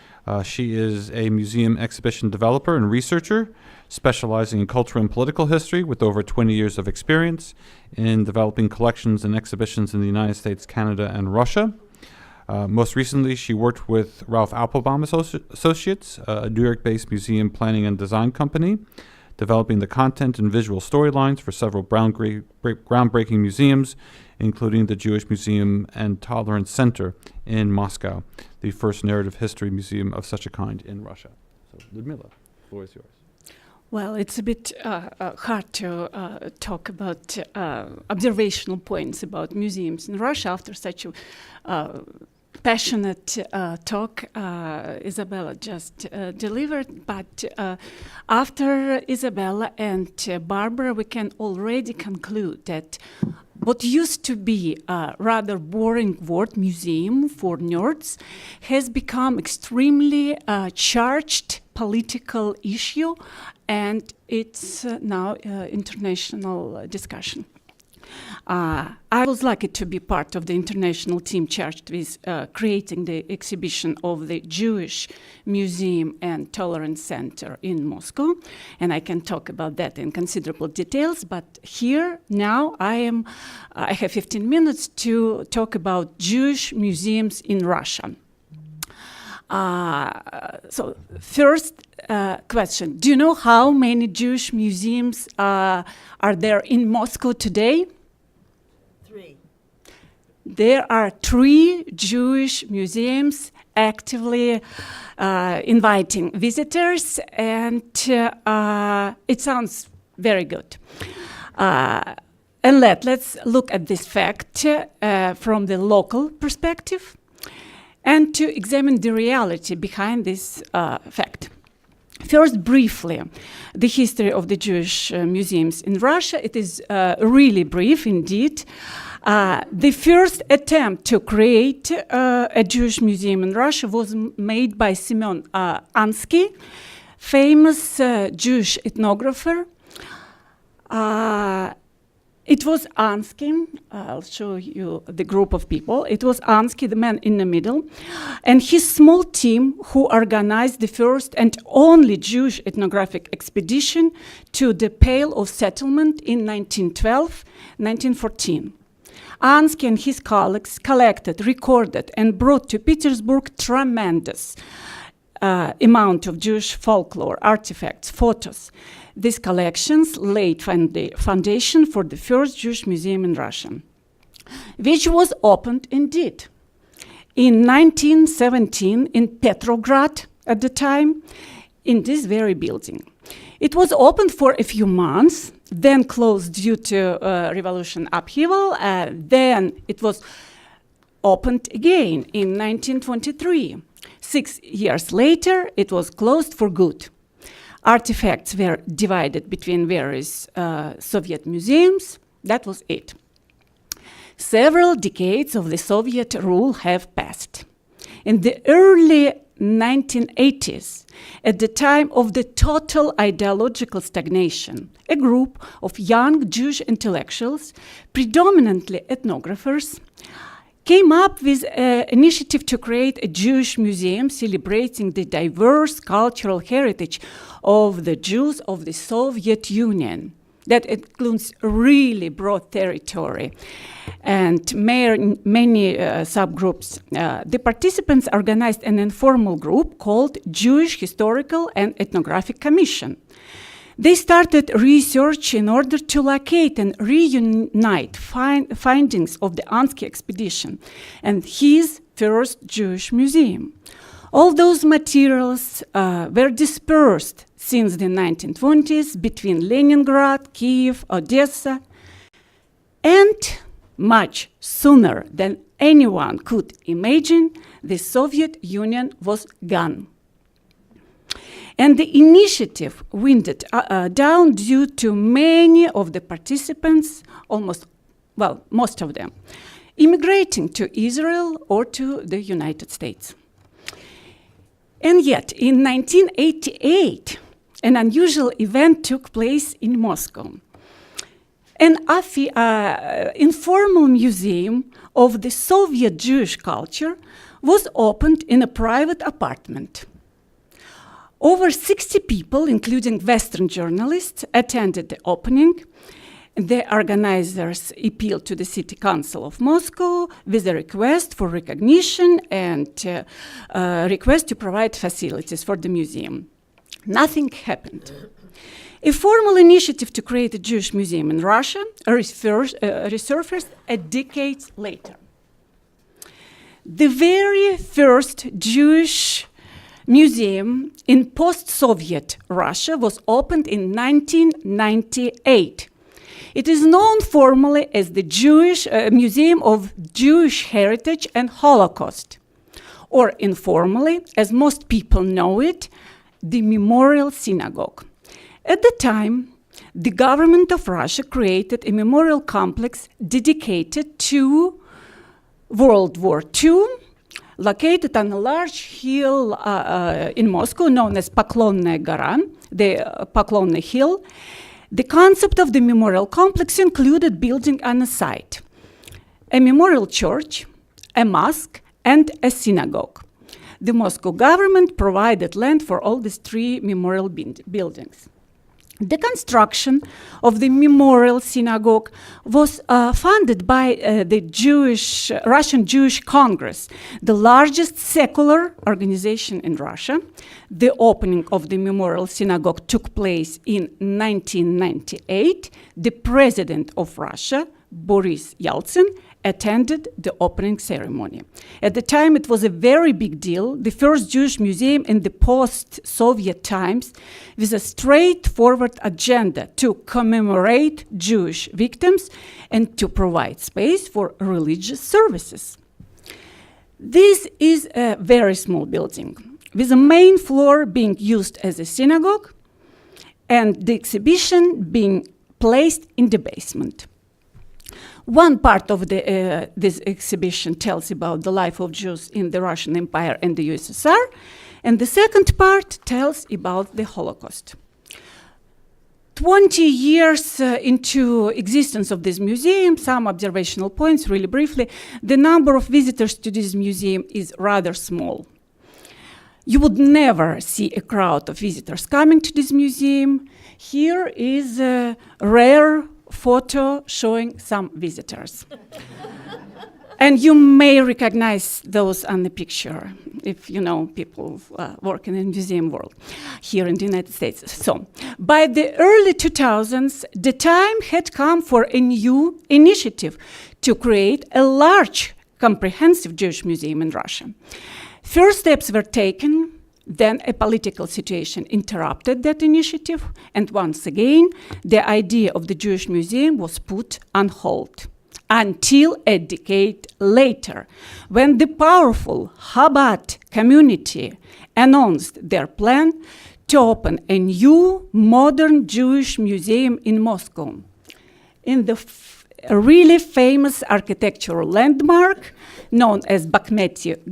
She is a museum exhibition developer and researcher specializing in cultural and political history with over 20 years of experience in developing collections and exhibitions in the United States, Canada, and Russia. Most recently, she worked with Ralph Applebaum Associates, a New York-based museum planning and design company, developing the content and visual storylines for several groundbreaking museums, including the Jewish Museum and Tolerance Center in Moscow, the first narrative history museum of such a kind in Russia. So, Ludmila, the floor is yours. Well, it's a bit hard to talk about observational points about museums in Russia after such a passionate talk Isabella just delivered. But after Isabella and Barbara, we can already conclude that what used to be a rather boring word, museum for nerds, has become extremely charged political issue, and it's now international discussion. I was lucky to be part of the international team charged with creating the exhibition of the Jewish Museum and Tolerance Center in Moscow, and I can talk about that in considerable details, but here now I have 15 minutes to talk about Jewish museums in Russia. So first question, do you know how many Jewish museums are there in Moscow today? 3. There are 3 Jewish museums actively inviting visitors, and it sounds very good. And let's look at this fact from the local perspective, and to examine the reality behind this fact. First, briefly, the history of the Jewish museums in Russia. It is really brief indeed. The first attempt to create a Jewish museum in Russia was made by Semyon Ansky, famous Jewish ethnographer. It was Ansky, I'll show you the group of people. It was Ansky, the man in the middle, and his small team who organized the first and only Jewish ethnographic expedition to the Pale of Settlement in 1912-1914. Ansky and his colleagues collected, recorded, and brought to Petersburg tremendous amount of Jewish folklore, artifacts, photos. These collections laid the foundation for the first Jewish museum in Russia, which was opened indeed in 1917 in Petrograd, at the time in this very building. It was opened for a few months, then closed due to revolution upheaval, then it was opened again in 1923. 6 years later, it was closed for good. Artifacts were divided between various Soviet museums. That was it. Several decades of the Soviet rule have passed. In the early 1980s, at the time of the total ideological stagnation, a group of young Jewish intellectuals, predominantly ethnographers, came up with an initiative to create a Jewish museum celebrating the diverse cultural heritage of the Jews of the Soviet Union. That includes really broad territory and many subgroups. The participants organized an informal group called Jewish Historical and Ethnographic Commission. They started research in order to locate and reunite findings of the Ansky expedition and his first Jewish museum. All those materials were dispersed since the 1920s between Leningrad, Kiev, Odessa, and much sooner than anyone could imagine, the Soviet Union was gone. And the initiative winded down due to many of the participants, most of them, immigrating to Israel or to the United States. And yet, in 1988, an unusual event took place in Moscow. An informal museum of the Soviet Jewish culture was opened in a private apartment. Over 60 people, including Western journalists, attended the opening. The organizers appealed to the City Council of Moscow with a request for recognition and request to provide facilities for the museum. Nothing happened. A formal initiative to create a Jewish museum in Russia resurfaced a decade later. The very first Jewish museum in post-Soviet Russia was opened in 1998. It is known formally as the Jewish Museum of Jewish Heritage and Holocaust, or informally, as most people know it, the Memorial Synagogue. At the time, the government of Russia created a memorial complex dedicated to World War II, located on a large hill in Moscow known as Poklonnaya Gora, the Poklonny Hill. The concept of the memorial complex included building on a site a memorial church, a mosque, and a synagogue. The Moscow government provided land for all these three memorial buildings. The construction of the Memorial Synagogue was funded by the Russian Jewish Congress, the largest secular organization in Russia. The opening of the Memorial Synagogue took place in 1998. The president of Russia, Boris Yeltsin, attended the opening ceremony. At the time, it was a very big deal, the first Jewish museum in the post-Soviet times with a straightforward agenda to commemorate Jewish victims and to provide space for religious services. This is a very small building, with the main floor being used as a synagogue and the exhibition being placed in the basement. One part of this exhibition tells about the life of Jews in the Russian Empire and the USSR, and the second part tells about the Holocaust. 20 years into existence of this museum, some observational points really briefly. The number of visitors to this museum is rather small. You would never see a crowd of visitors coming to this museum. Here is a rare photo showing some visitors. And you may recognize those on the picture if you know people working in the museum world here in the United States. So, by the early 2000s, the time had come for a new initiative to create a large, comprehensive Jewish museum in Russia. First steps were taken Then a political situation interrupted that initiative, and once again, the idea of the Jewish Museum was put on hold until a decade later, when the powerful Chabad community announced their plan to open a new modern Jewish museum in Moscow, in the really famous architectural landmark known as Bakhmetiev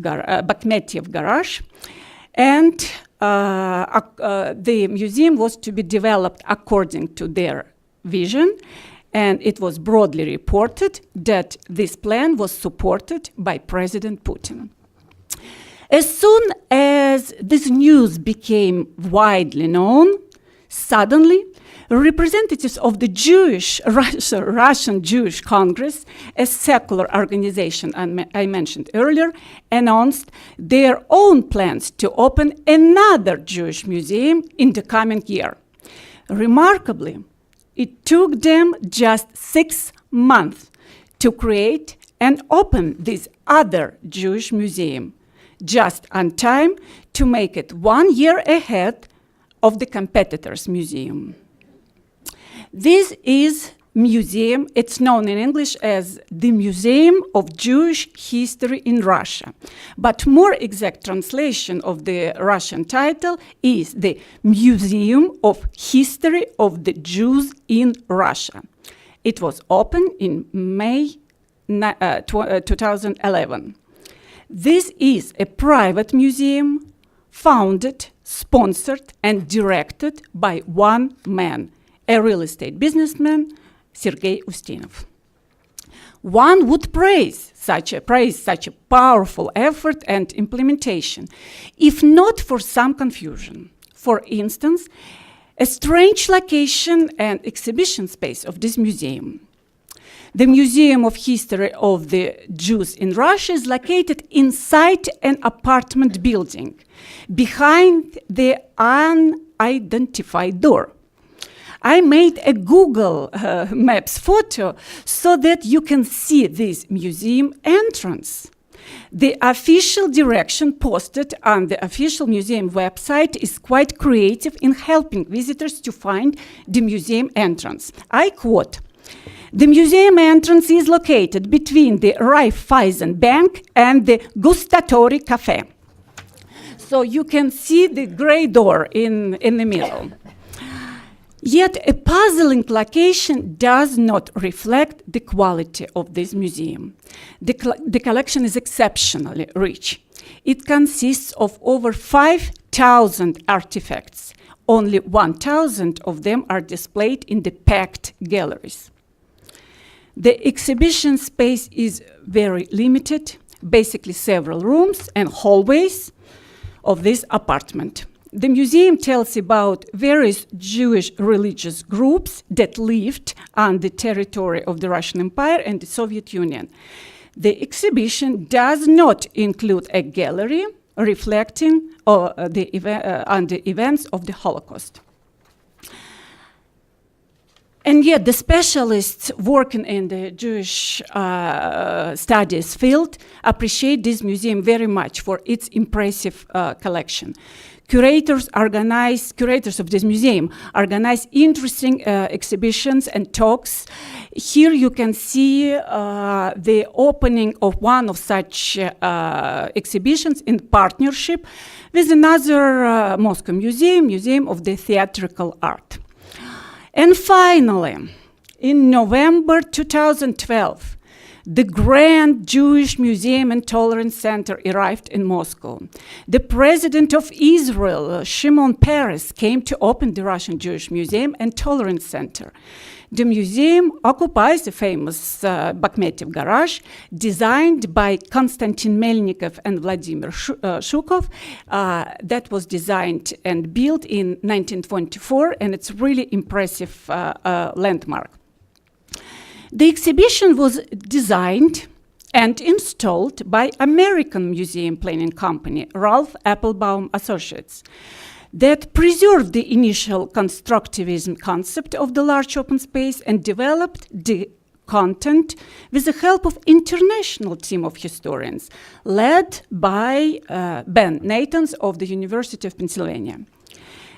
Garage. And the museum was to be developed according to their vision, and it was broadly reported that this plan was supported by President Putin. As soon as this news became widely known, suddenly representatives of the Russian Jewish Congress, a secular organization I mentioned earlier, announced their own plans to open another Jewish museum in the coming year. Remarkably, it took them just 6 months to create and open this other Jewish museum, just on time to make it 1 year ahead of the competitor's museum. This is museum, it's known in English as the Museum of Jewish History in Russia. But more exact translation of the Russian title is the Museum of History of the Jews in Russia. It was opened in May 2011. This is a private museum founded, sponsored, and directed by one man, a real estate businessman, Sergei Ustinov. One would praise such a powerful effort and implementation, if not for some confusion. For instance, a strange location and exhibition space of this museum. The Museum of History of the Jews in Russia is located inside an apartment building, behind the unidentified door. I made a Google Maps photo so that you can see this museum entrance. The official direction posted on the official museum website is quite creative in helping visitors to find the museum entrance. I quote, "The museum entrance is located between the Raiffeisen Bank and the Gustatory Cafe." So you can see the gray door in the middle. Yet a puzzling location does not reflect the quality of this museum. The collection is exceptionally rich. It consists of over 5,000 artifacts. Only 1,000 of them are displayed in the packed galleries. The exhibition space is very limited, basically several rooms and hallways of this apartment. The museum tells about various Jewish religious groups that lived on the territory of the Russian Empire and the Soviet Union. The exhibition does not include a gallery reflecting on the events of the Holocaust. And yet the specialists working in the Jewish studies field appreciate this museum very much for its impressive collection. Curators of this museum organize interesting exhibitions and talks. Here you can see the opening of one of such exhibitions in partnership with another Moscow Museum of the Theatrical Art. And finally, in November 2012, the Grand Jewish Museum and Tolerance Center arrived in Moscow. The president of Israel, Shimon Peres, came to open the Russian Jewish Museum and Tolerance Center. The museum occupies the famous Bakhmetiev Garage, designed by Konstantin Melnikov and Vladimir Shukov. That was designed and built in 1924, and it's really impressive landmark. The exhibition was designed and installed by American museum planning company, Ralph Applebaum Associates, that preserved the initial constructivism concept of the large open space and developed the content with the help of international team of historians led by Ben Nathans of the University of Pennsylvania.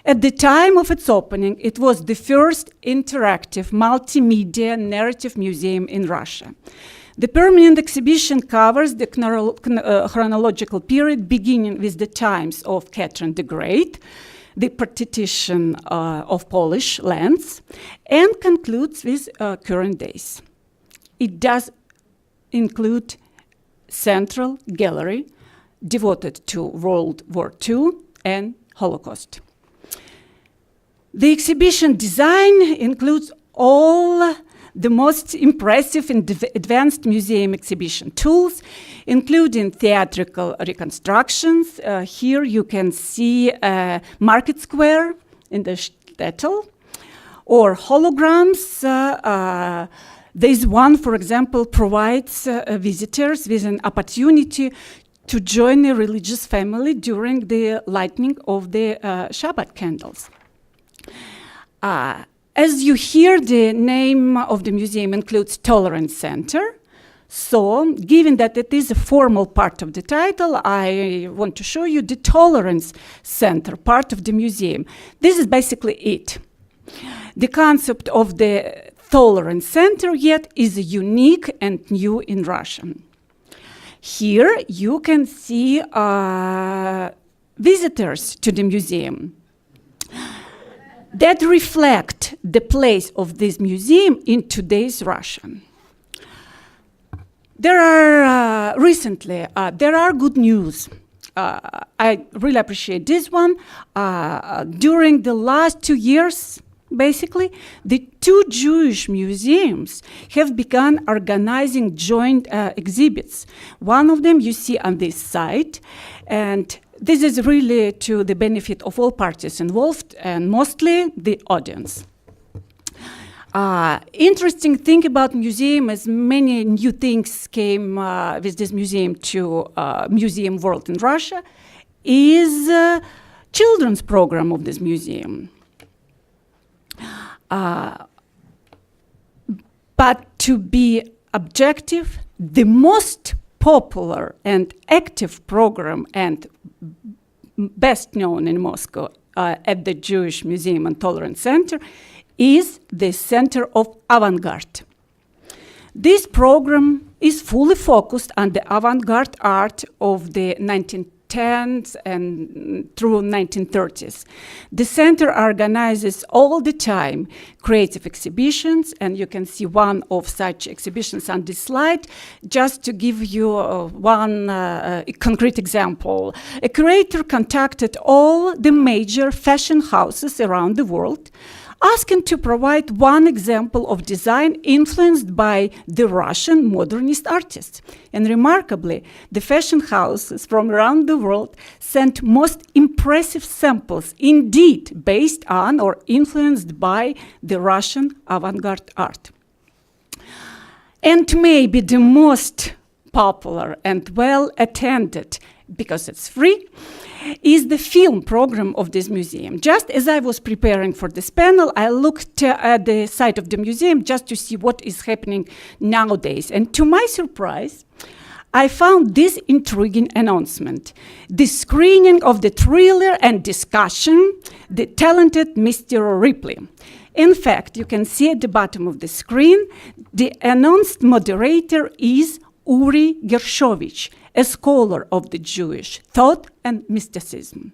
At the time of its opening, it was the first interactive multimedia narrative museum in Russia. The permanent exhibition covers the chronological period beginning with the times of Catherine the Great, the partition of Polish lands, and concludes with current days. It does include central gallery devoted to World War II and Holocaust. The exhibition design includes all the most impressive and advanced museum exhibition tools, including theatrical reconstructions. Here you can see Market Square in the shtetl, or holograms. This one, for example, provides visitors with an opportunity to join a religious family during the lighting of the Shabbat candles. As you hear, the name of the museum includes Tolerance Center. So, given that it is a formal part of the title, I want to show you the Tolerance Center part of the museum. This is basically it. The concept of the Tolerance Center yet is unique and new in Russia. Here you can see visitors to the museum that reflect the place of this museum in today's Russia. There are good news. I really appreciate this one. During the last 2 years, basically, the 2 Jewish museums have begun organizing joint exhibits. One of them you see on this site, and this is really to the benefit of all parties involved and mostly the audience. Interesting thing about museum is many new things came with this museum to museum world in Russia is children's program of this museum. But to be objective, the most popular and active program and best known in Moscow at the Jewish Museum and Tolerance Center is the Center of Avantgarde. This program is fully focused on the avant-garde art of the 1910s and through 1930s. The center organizes all the time creative exhibitions, and you can see one of such exhibitions on this slide. Just to give you one concrete example, a curator contacted all the major fashion houses around the world, asking to provide one example of design influenced by the Russian modernist artists. And remarkably, the fashion houses from around the world sent most impressive samples, indeed based on or influenced by the Russian avant-garde art. And maybe the most popular and well-attended, because it's free, is the film program of this museum. Just as I was preparing for this panel, I looked at the site of the museum just to see what is happening nowadays. And to my surprise, I found this intriguing announcement: the screening of the thriller and discussion, The Talented Mr. Ripley. In fact, you can see at the bottom of the screen, the announced moderator is Uri Gershovich, a scholar of the Jewish thought and mysticism.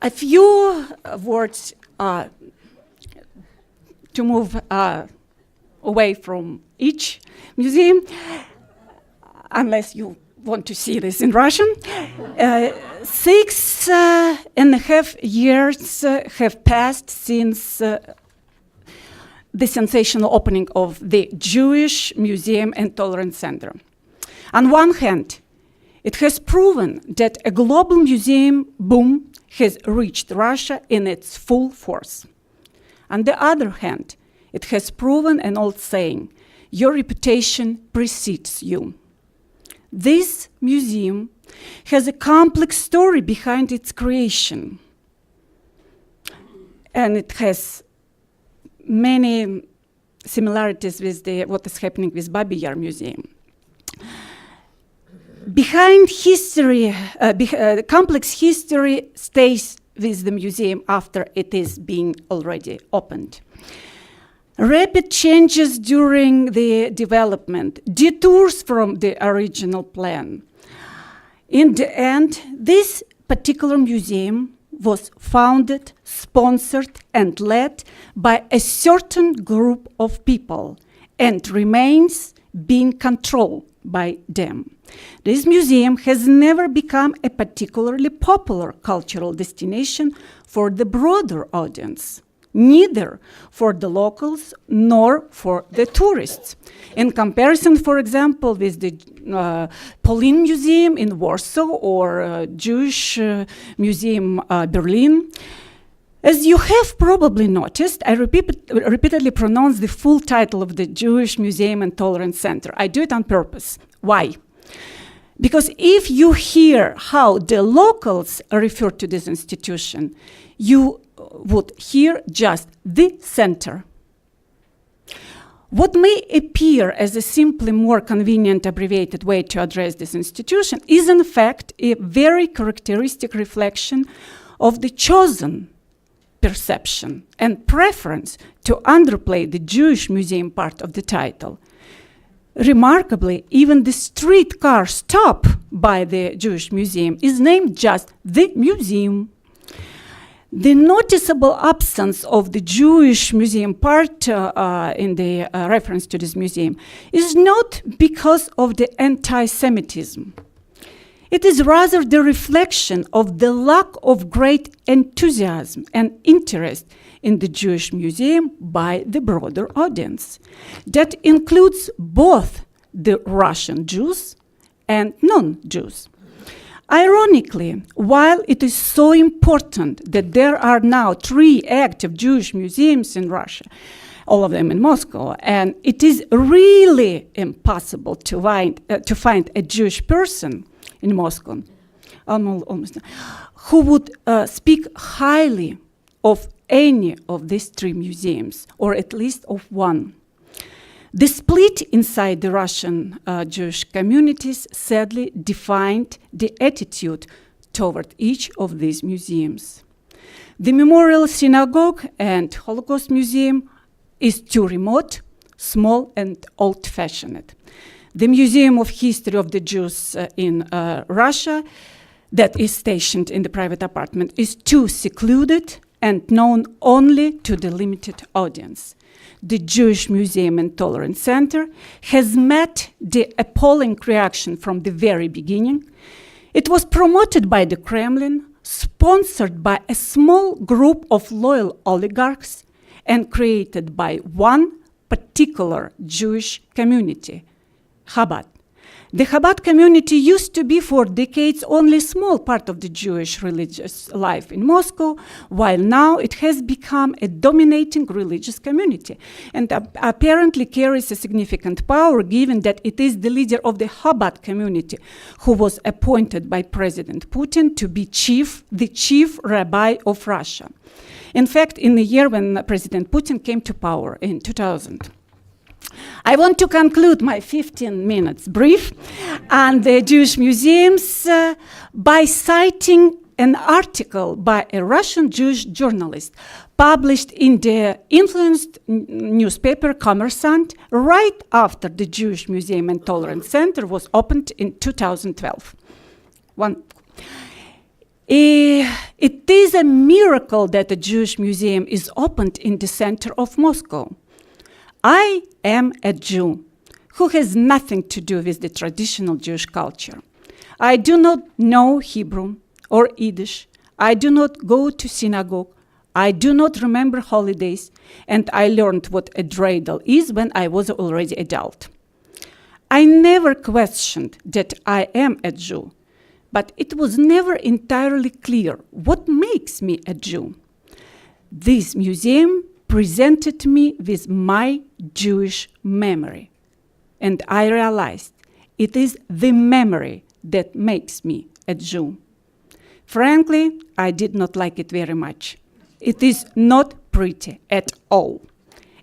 A few words to move away from each museum, unless you want to see this in Russian. 6.5 years have passed since the sensational opening of the Jewish Museum and Tolerance Center. On one hand, it has proven that a global museum boom has reached Russia in its full force. On the other hand, it has proven an old saying: your reputation precedes you. This museum has a complex story behind its creation, and it has many similarities with what is happening with Babi Yar Museum. Behind history, complex history stays with the museum after it is being already opened. Rapid changes during the development, detours from the original plan. In the end, this particular museum was founded, sponsored, and led by a certain group of people and remains being controlled by them. This museum has never become a particularly popular cultural destination for the broader audience, neither for the locals nor for the tourists. In comparison, for example, with the POLIN Museum in Warsaw or Jewish Museum Berlin, as you have probably noticed, I repeatedly pronounce the full title of the Jewish Museum and Tolerance Center. I do it on purpose. Why? Because if you hear how the locals refer to this institution, you would hear just the center. What may appear as a simply more convenient abbreviated way to address this institution is in fact a very characteristic reflection of the chosen perception and preference to underplay the Jewish museum part of the title. Remarkably, even the streetcar stop by the Jewish Museum is named just the museum. The noticeable absence of the Jewish museum part in the reference to this museum is not because of the anti-Semitism. It is rather the reflection of the lack of great enthusiasm and interest in the Jewish museum by the broader audience. That includes both the Russian Jews and non-Jews. Ironically, while it is so important that there are now 3 active Jewish museums in Russia, all of them in Moscow, and it is really impossible to find a Jewish person in Moscow, almost, who would speak highly of any of these 3 museums, or at least of one. The split inside the Russian Jewish communities sadly defined the attitude toward each of these museums. The Memorial Synagogue and Holocaust Museum is too remote, small, and old-fashioned. The Museum of History of the Jews in Russia, that is stationed in the private apartment, is too secluded and known only to the limited audience. The Jewish Museum and Tolerance Center has met the appalling reaction from the very beginning. It was promoted by the Kremlin, sponsored by a small group of loyal oligarchs, and created by one particular Jewish community, Chabad. The Chabad community used to be for decades only a small part of the Jewish religious life in Moscow, while now it has become a dominating religious community and apparently carries a significant power, given that it is the leader of the Chabad community who was appointed by President Putin to be the chief rabbi of Russia. In fact, in the year when President Putin came to power in 2000. I want to conclude my 15 minutes brief on the Jewish museums by citing an article by a Russian Jewish journalist published in the influenced newspaper Kommersant right after the Jewish Museum and Tolerance Center was opened in 2012. It is a miracle that a Jewish museum is opened in the center of Moscow. I am a Jew who has nothing to do with the traditional Jewish culture. I do not know Hebrew or Yiddish. I do not go to synagogue. I do not remember holidays. And I learned what a dreidel is when I was already adult. I never questioned that I am a Jew, but it was never entirely clear what makes me a Jew. This museum presented me with my Jewish memory, and I realized it is the memory that makes me a Jew. Frankly, I did not like it very much. It is not pretty at all.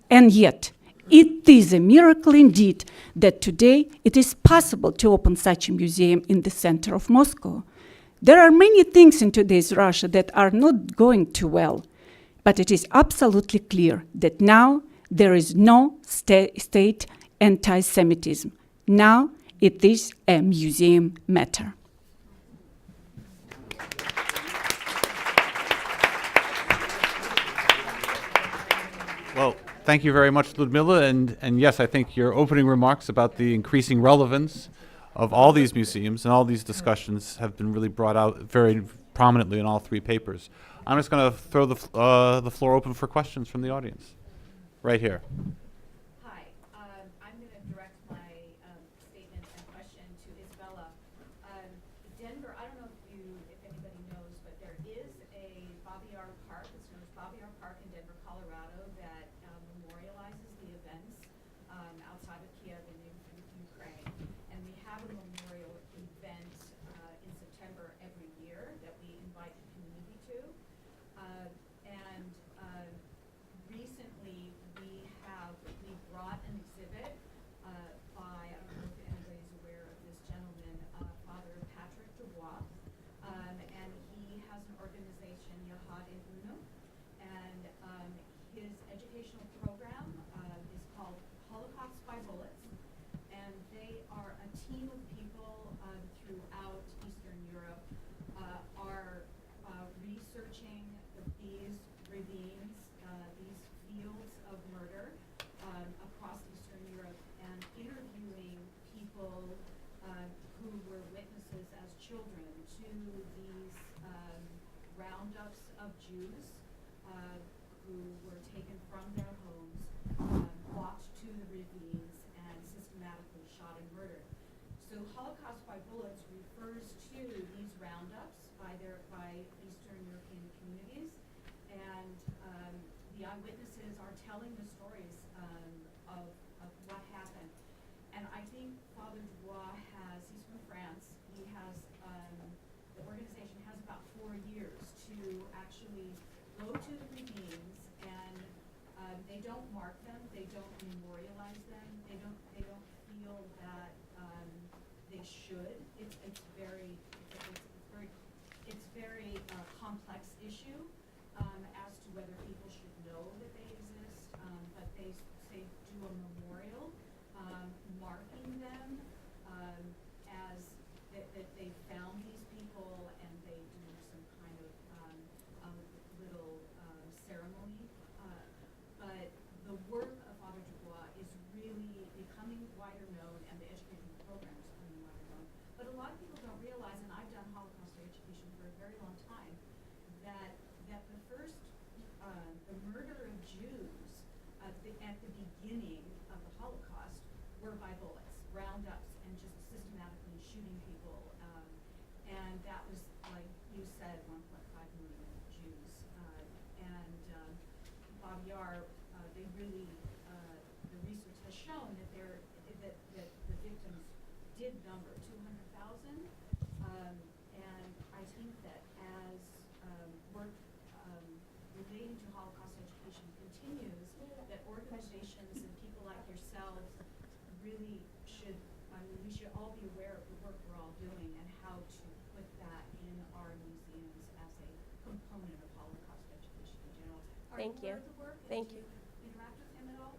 And yet, It is a miracle indeed that today it is possible to open such a museum in the center of Moscow. There are many things in today's Russia that are not going too well, but it is absolutely clear that now there is no state anti-Semitism. Now it is a museum matter. Well, thank you very much, Ludmila. And yes, I think your opening remarks about the increasing relevance of all these museums and all these discussions have been really brought out very prominently in all three papers. I'm just going to throw the floor open for questions from the audience. Right here. Hi, I'm going to direct my statement and question to Isabella. Denver, I don't know if anybody knows, but there is a Babayar Park, it's known as Babayar Park in Denver, Colorado, that memorializes the events outside of Kiev in Ukraine. And we have a memorial event in September every year that we invite the community to. Recently, we brought an exhibit by, I don't know if anybody's aware of this gentleman, Father Patrick Dubois, and he has an organization, Yahad in Uno, and his educational program is called Holocaust by Bullets, and they are a team of people throughout Eastern Europe are researching these ravines, these fields of murder across Eastern Europe, and interviewing people who were witnesses as children to these roundups of Jews who were taken from their homes, walked to the ravines, and systematically shot and murdered. So Holocaust by Bullets refers to these roundups by Eastern European communities, and the eyewitnesses are telling the stories of what happened. And I think Father Dubois he's from France, the organization has about 4 years to actually go to the ravines, and they don't mark them, they don't memorialize them, they don't feel that they should. It's very complex issue as to whether people should know that they exist, but they do a memorial marking them as that they found these people, and they do some kind of little ceremony. But the work of Father Dubois is really becoming wider known, and the educational program is becoming wider known. But a lot of people don't realize, and I've done Holocaust education for a very long time, that the first, the murder of Jews at the beginning of the Holocaust were by bullets, roundups, and just systematically shooting people. And that was, like you said, 1.5 million Jews. Babayar, they really, the research has shown that that the victims did number 200,000. And I think that as work relating to Holocaust education continues, that organizations and people like yourselves really should, we should all be aware of the work we're all doing and how to put that in our museums as a component of Holocaust education in general. Thank you. Thank you. Interact with him at all?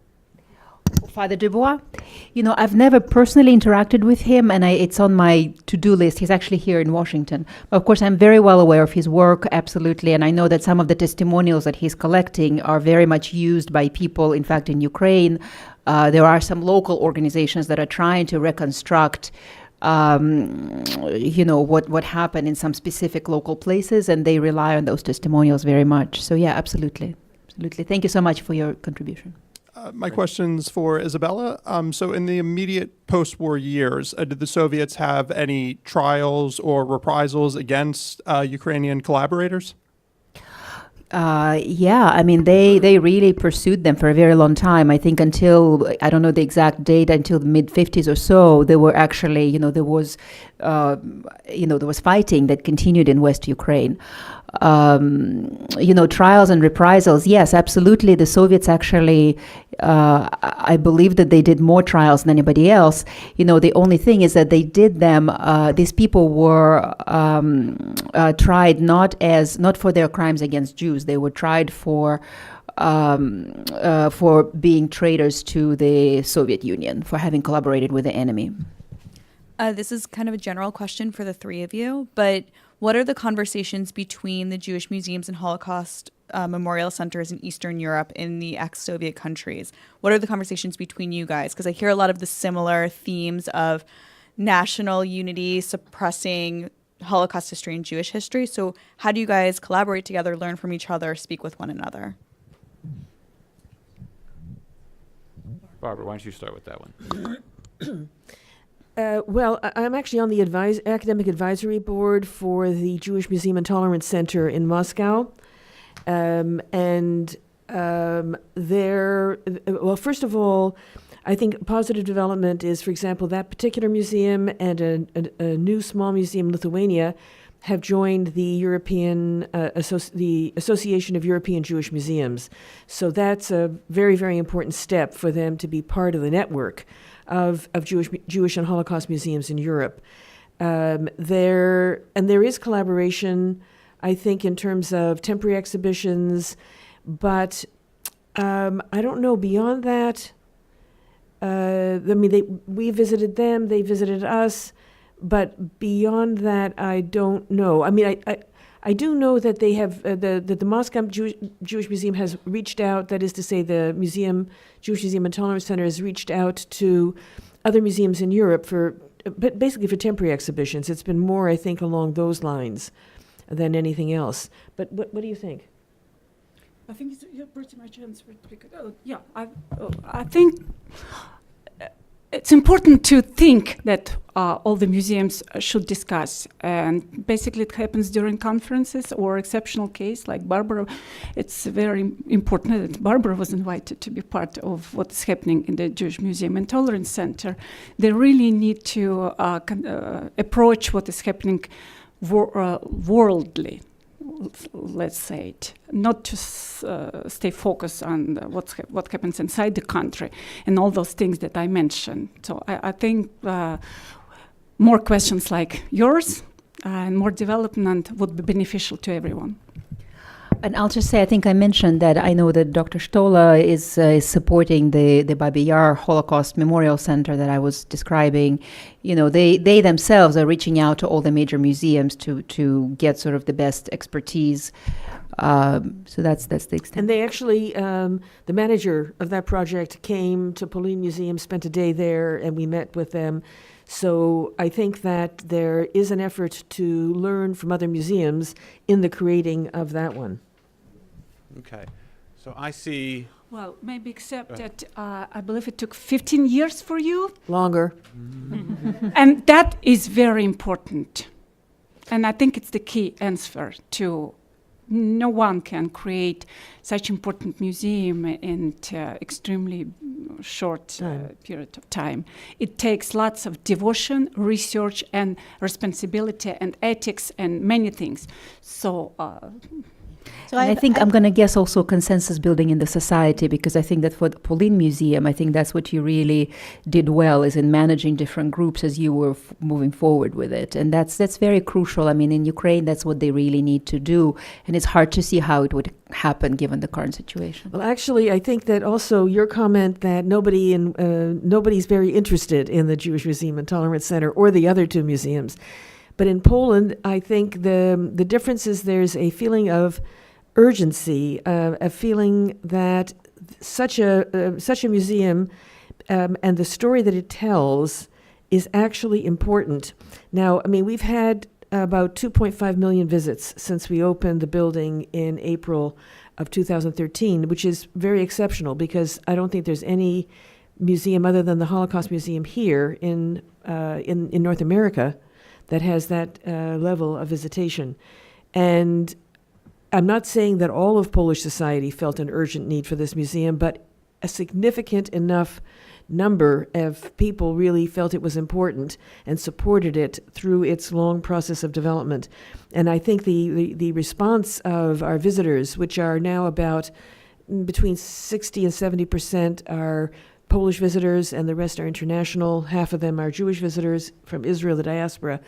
Father Dubois, I've never personally interacted with him, and it's on my to-do list. He's actually here in Washington. Of course, I'm very well aware of his work, absolutely, and I know that some of the testimonials that he's collecting are very much used by people, in fact, in Ukraine. There are some local organizations that are trying to reconstruct what happened in some specific local places, and they rely on those testimonials very much. So yeah, absolutely. Thank you so much for your contribution. My question's for Isabella. So in the immediate post-war years, did the Soviets have any trials or reprisals against Ukrainian collaborators? Yeah, I mean, they really pursued them for a very long time. I think until, I don't know the exact date, until the mid-50s or so, there were actually, there was there was fighting that continued in West Ukraine. Trials and reprisals, yes, absolutely. The Soviets actually, I believe that they did more trials than anybody else. The only thing is that they did them, these people were tried not for their crimes against Jews. They were tried for being traitors to the Soviet Union, for having collaborated with the enemy. This is kind of a general question for the three of you, but what are the conversations between the Jewish museums and Holocaust memorial centers in Eastern Europe in the ex-Soviet countries? What are the conversations between you guys? Because I hear a lot of the similar themes of national unity, suppressing Holocaust history and Jewish history. So how do you guys collaborate together, learn from each other, speak with one another? Barbara, why don't you start with that one? I'm actually on the academic advisory board for the Jewish Museum and Tolerance Center in Moscow. First of all, I think positive development is, for example, that particular museum and a new small museum in Lithuania have joined the the Association of European Jewish Museums. So that's a very, very important step for them to be part of the network of Jewish and Holocaust museums in Europe. There is collaboration, I think, in terms of temporary exhibitions, but I don't know beyond that. We visited them, they visited us, but beyond that, I don't know. I do know that they have that the Moscow Jewish Museum has reached out. That is to say, the Jewish Museum and Tolerance Center has reached out to other museums in Europe but basically for temporary exhibitions. It's been more, I think, along those lines than anything else. But what do you think? I think you pretty much answered. I think it's important to think that all the museums should discuss, and basically it happens during conferences or exceptional case like Barbara. It's very important that Barbara was invited to be part of what's happening in the Jewish Museum and Tolerance Center. They really need to approach what is happening worldly, let's say it, not to stay focused on what happens inside the country and all those things that I mentioned. So I think more questions like yours and more development would be beneficial to everyone. And I'll just say, I think I mentioned that I know that Dr. Stola is supporting the Babi Yar Holocaust Memorial Center that I was describing. They themselves are reaching out to all the major museums to get sort of the best expertise. So that's the extent. And they actually, the manager of that project came to POLIN Museum, spent a day there, and we met with them. So I think that there is an effort to learn from other museums in the creating of that one. Okay. So I see... Well, maybe except that I believe it took 15 years for you. Longer. And that is very important. And I think it's the key answer to no one can create such important museum in extremely short period of time. It takes lots of devotion, research, and responsibility, and ethics, and many things. So I think I'm going to guess also consensus building in the society, because I think that for the POLIN Museum, I think that's what you really did well, is in managing different groups as you were moving forward with it. And that's very crucial. In Ukraine, that's what they really need to do. And it's hard to see how it would happen given the current situation. Well, actually, I think that also your comment that nobody's very interested in the Jewish Museum and Tolerance Center or the other two museums. But in Poland, I think the difference is there's a feeling of urgency, a feeling that such a museum and the story that it tells is actually important. Now, we've had about 2.5 million visits since we opened the building in April of 2013, which is very exceptional, because I don't think there's any museum other than the Holocaust Museum here in North America that has that level of visitation. And I'm not saying that all of Polish society felt an urgent need for this museum, but a significant enough number of people really felt it was important and supported it through its long process of development. And I think the response of our visitors, which are now about between 60 and 70% are Polish visitors, and the rest are international. Half of them are Jewish visitors from Israel, the diaspora.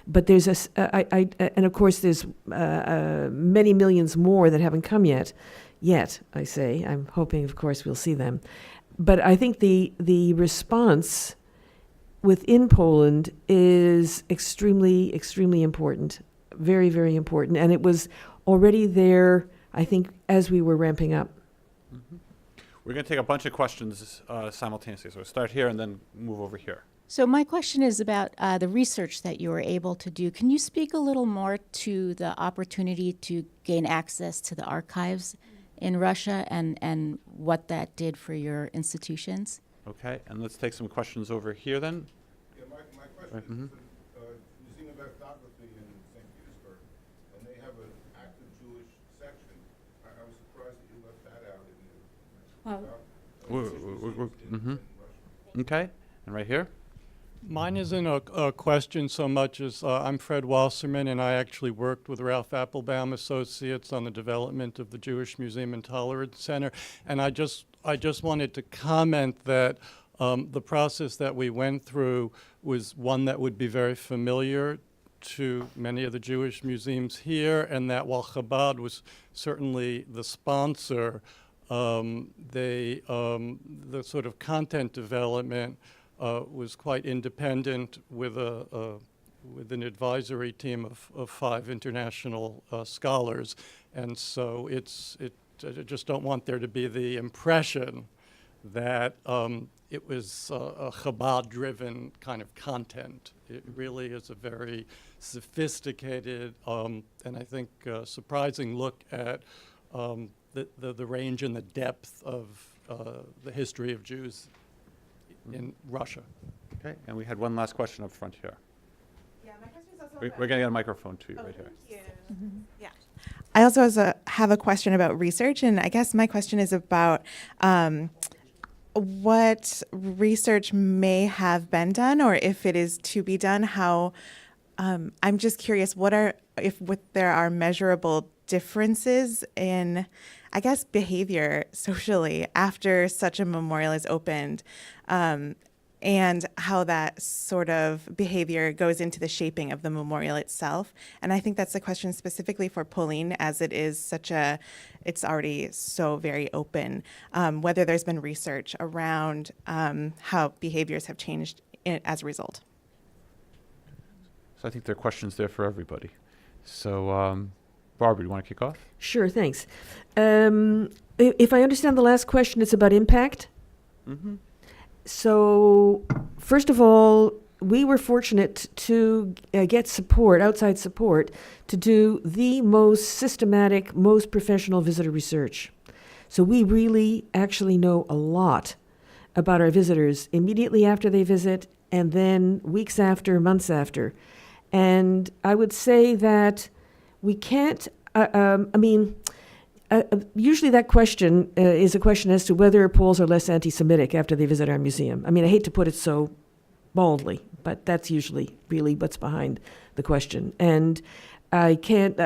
But there's and of course there's many millions more that haven't come yet. I say. I'm hoping, of course, we'll see them. But I think the response within Poland is extremely, extremely important. Very, very important. And it was already there, I think, as we were ramping up. Mm-hmm. We're going to take a bunch of questions simultaneously. So we'll start here and then move over here. So my question is about the research that you were able to do. Can you speak a little more to the opportunity to gain access to the archives in Russia and what that did for your institutions? Okay, and let's take some questions over here then. Yeah, my question is Museum of Ethnography in St. Petersburg, and they have an active Jewish section. I was surprised that you left that out in the Okay, and right here? Mine isn't a question so much as I'm Fred Wasserman, and I actually worked with Ralph Applebaum Associates on the development of the Jewish Museum and Tolerance Center. And I just wanted to comment that the process that we went through was one that would be very familiar to many of the Jewish museums here, and that while Chabad was certainly the sponsor, the sort of content development was quite independent with an advisory team of 5 international scholars, and so I just don't want there to be the impression that it was a Chabad-driven kind of content. It really is a very sophisticated and I think surprising look at the range and the depth of the history of Jews in Russia. Okay, and we had one last question up front here. Yeah, my question is also We're going to get a microphone to you right here. Thank you. Yeah. I also have a question about research, and I guess my question is about what research may have been done, or if it is to be done, how, I'm just curious, if there are measurable differences in, I guess, behavior socially after such a memorial is opened, and how that sort of behavior goes into the shaping of the memorial itself. And I think that's a question specifically for POLIN, as it is it's already so very open, whether there's been research around how behaviors have changed as a result. So I think there are questions there for everybody. So, Barbara, do you want to kick off? Sure, thanks. If I understand the last question, it's about impact. Mm-hmm. So, first of all, we were fortunate to get support, outside support, to do the most systematic, most professional visitor research. So we really actually know a lot about our visitors immediately after they visit, and then weeks after, months after. And I would say that we can't, usually that question is a question as to whether Poles are less anti-Semitic after they visit our museum. I mean, I hate to put it so baldly, but that's usually really what's behind the question. And I can't,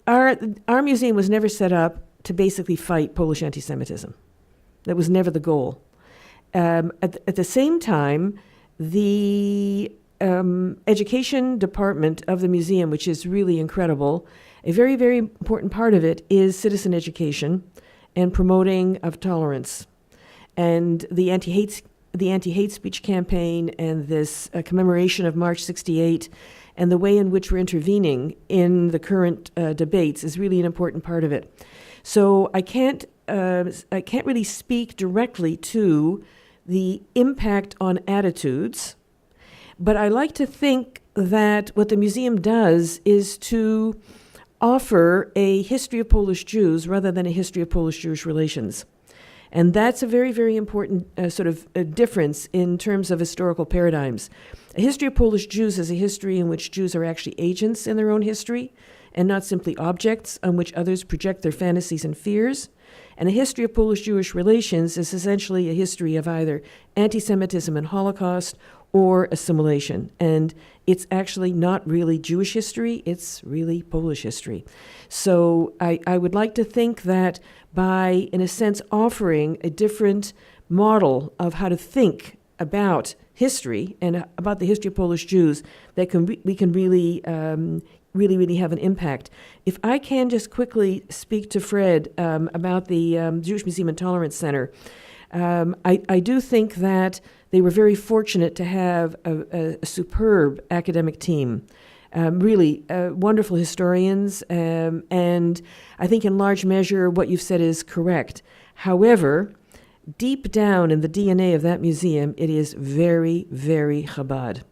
our museum was never set up to basically fight Polish anti-Semitism. That was never the goal. At the same time, the education department of the museum, which is really incredible, a very, very important part of it is citizen education and promoting of tolerance. And the anti-hate speech campaign and this commemoration of March 68 and the way in which we're intervening in the current debates is really an important part of it. So I can't really speak directly to the impact on attitudes, but I like to think that what the museum does is to offer a history of Polish Jews rather than a history of Polish-Jewish relations. And that's a very, very important difference in terms of historical paradigms. A history of Polish Jews is a history in which Jews are actually agents in their own history and not simply objects on which others project their fantasies and fears. And a history of Polish-Jewish relations is essentially a history of either anti-Semitism and Holocaust or assimilation. And it's actually not really Jewish history, it's really Polish history. So I would like to think that by, in a sense, offering a different model of how to think about history and about the history of Polish Jews, that we can really really have an impact. If I can just quickly speak to Fred about the Jewish Museum and Tolerance Center, I do think that they were very fortunate to have a superb academic team, really wonderful historians, and I think in large measure what you've said is correct. However, deep down in the DNA of that museum, it is very, very Chabad.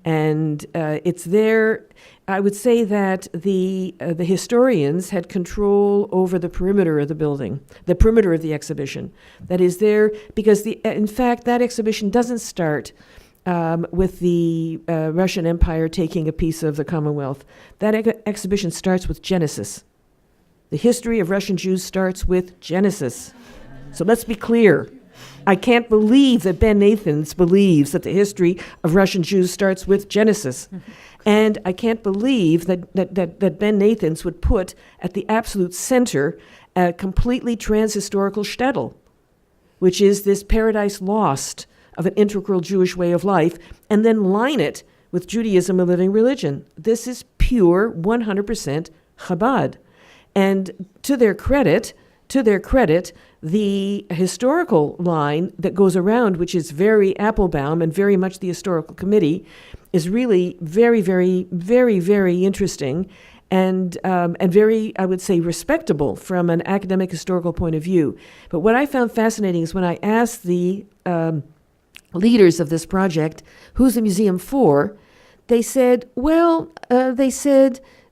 And it's there. I would say that the historians had control over the perimeter of the building, the perimeter of the exhibition. That is there because, in fact, that exhibition doesn't start with the Russian Empire taking a piece of the Commonwealth. That exhibition starts with Genesis. The history of Russian Jews starts with Genesis. So let's be clear. I can't believe that Ben Nathans believes that the history of Russian Jews starts with Genesis. And I can't believe that Ben Nathans would put at the absolute center a completely trans-historical shtetl, which is this paradise lost of an integral Jewish way of life, and then line it with Judaism, a living religion. This is pure 100% Chabad. And to their credit, the historical line that goes around, which is very Applebaum and very much the historical committee, is really very, very, very, very interesting and very, I would say, respectable from an academic historical point of view. But what I found fascinating is when I asked the leaders of this project, who's the museum for, they said,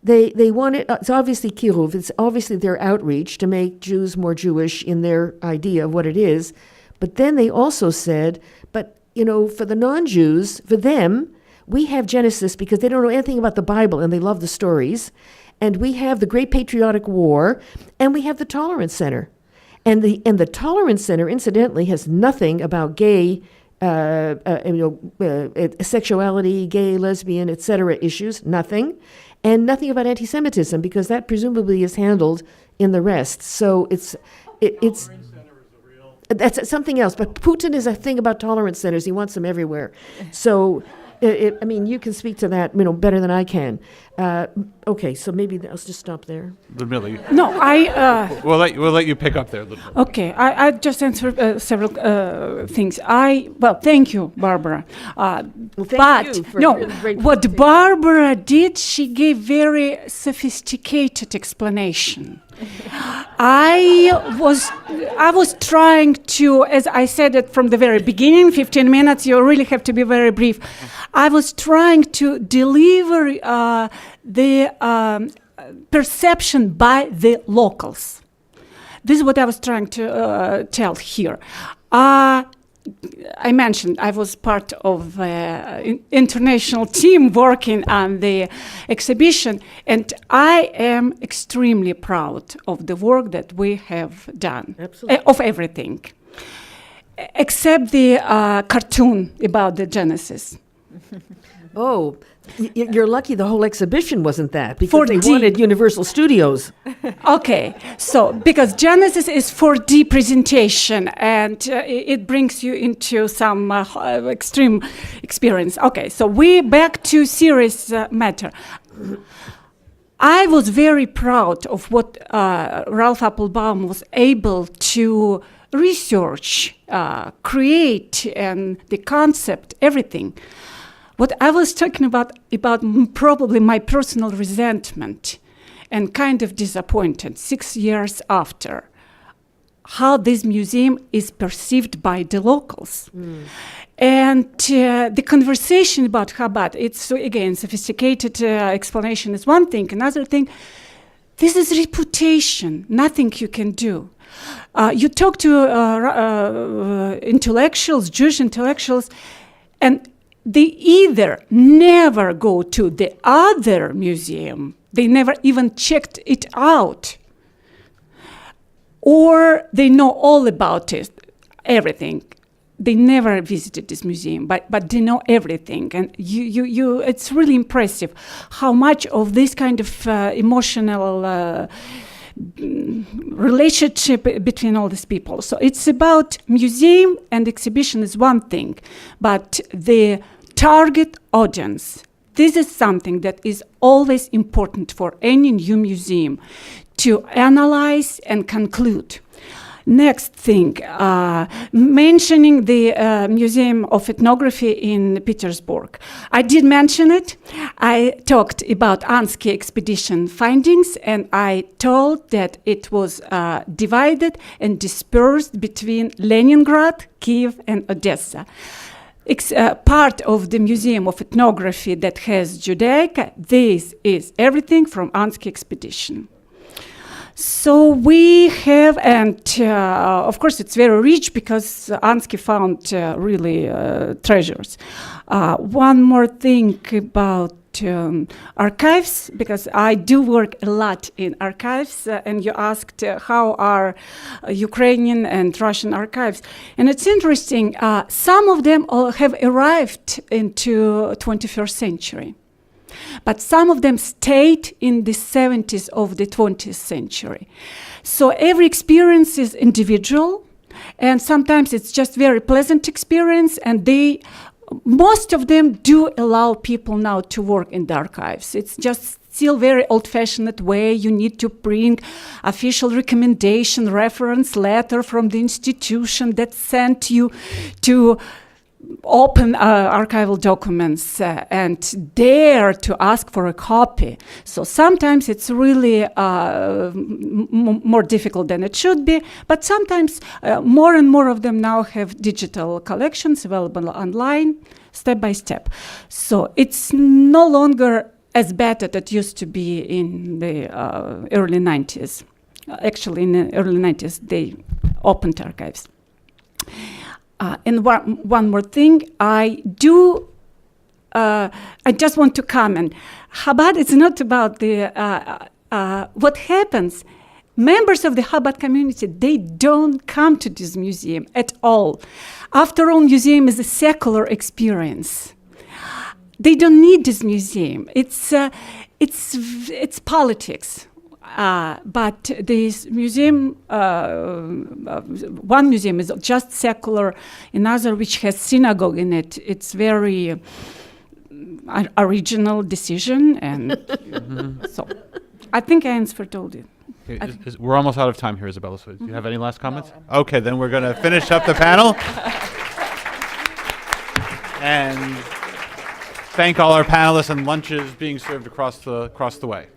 they wanted, it's obviously Kirov, it's obviously their outreach to make Jews more Jewish in their idea of what it is. But then they also said, but, for the non-Jews, for them, we have Genesis because they don't know anything about the Bible and they love the stories. And we have the Great Patriotic War, and we have the Tolerance Center. And the Tolerance Center, incidentally, has nothing about gay sexuality, gay, lesbian, etc. issues, nothing. And nothing about anti-Semitism, because that presumably is handled in the rest. So it's that's something else. But Putin is a thing about tolerance centers. He wants them everywhere. So, you can speak to that, better than I can. Okay, so maybe I'll just stop there. LUDMILA, No, we'll let you pick up there, LUDMILA. Okay, I just answered several things. Thank you, Barbara. Thank you for your great what presentation. Barbara did, she gave very sophisticated explanation. I was trying to, as I said it from the very beginning, 15 minutes, you really have to be very brief. I was trying to deliver the perception by the locals. This is what I was trying to tell here. I mentioned I was part of an international team working on the exhibition, and I am extremely proud of the work that we have done, of everything, except the cartoon about the Genesis. Oh, you're lucky the whole exhibition wasn't that, because they wanted Universal Studios. Okay, so because Genesis is 4D presentation, and it brings you into some extreme experience. Okay, so we back to serious matter. I was very proud of what Ralph Applebaum was able to research, create, and the concept, everything. What I was talking about probably my personal resentment and kind of disappointed 6 years after, how this museum is perceived by the locals. And the conversation about Chabad, it's, again, sophisticated explanation is one thing. Another thing, this is reputation, nothing you can do. You talk to intellectuals, Jewish intellectuals, and they either never go to the other museum, they never even checked it out, or they know all about it, everything. They never visited this museum, but they know everything, and it's really impressive how much of this kind of emotional relationship between all these people. So it's about museum and exhibition is one thing, but the target audience, this is something that is always important for any new museum to analyze and conclude. Next thing, mentioning the Museum of Ethnography in Petersburg. I did mention it. I talked about Ansky expedition findings, and I told that it was divided and dispersed between Leningrad, Kiev, and Odessa. Part of the Museum of Ethnography that has DYAK, this is everything from Ansky expedition. So we have, and of course it's very rich because Ansky found really treasures. One more thing about archives, because I do work a lot in archives, and you asked how are Ukrainian and Russian archives. And it's interesting, some of them all have arrived into 21st century. But some of them stayed in the 70s of the 20th century. So every experience is individual, and sometimes it's just very pleasant experience, and most of them do allow people now to work in the archives. It's just still very old-fashioned way. You need to bring official recommendation, reference letter from the institution that sent you to open archival documents and dare to ask for a copy. So sometimes it's really more difficult than it should be, but sometimes more and more of them now have digital collections available online, step by step. So it's no longer as bad as it used to be in the early 90s. Actually, in the early 90s, they opened archives. And one more thing, I just want to comment. Chabad is not about what happens. Members of the Chabad community, they don't come to this museum at all. After all, museum is a secular experience. They don't need this museum. It's politics. But this museum, one museum is just secular, another which has synagogue in it. It's very original decision, and so I think I answered all it. Okay, we're almost out of time here, Isabella. So do you have any last comments? No. Okay, then we're going to finish up the panel. And thank all our panelists, and lunch is being served across the way.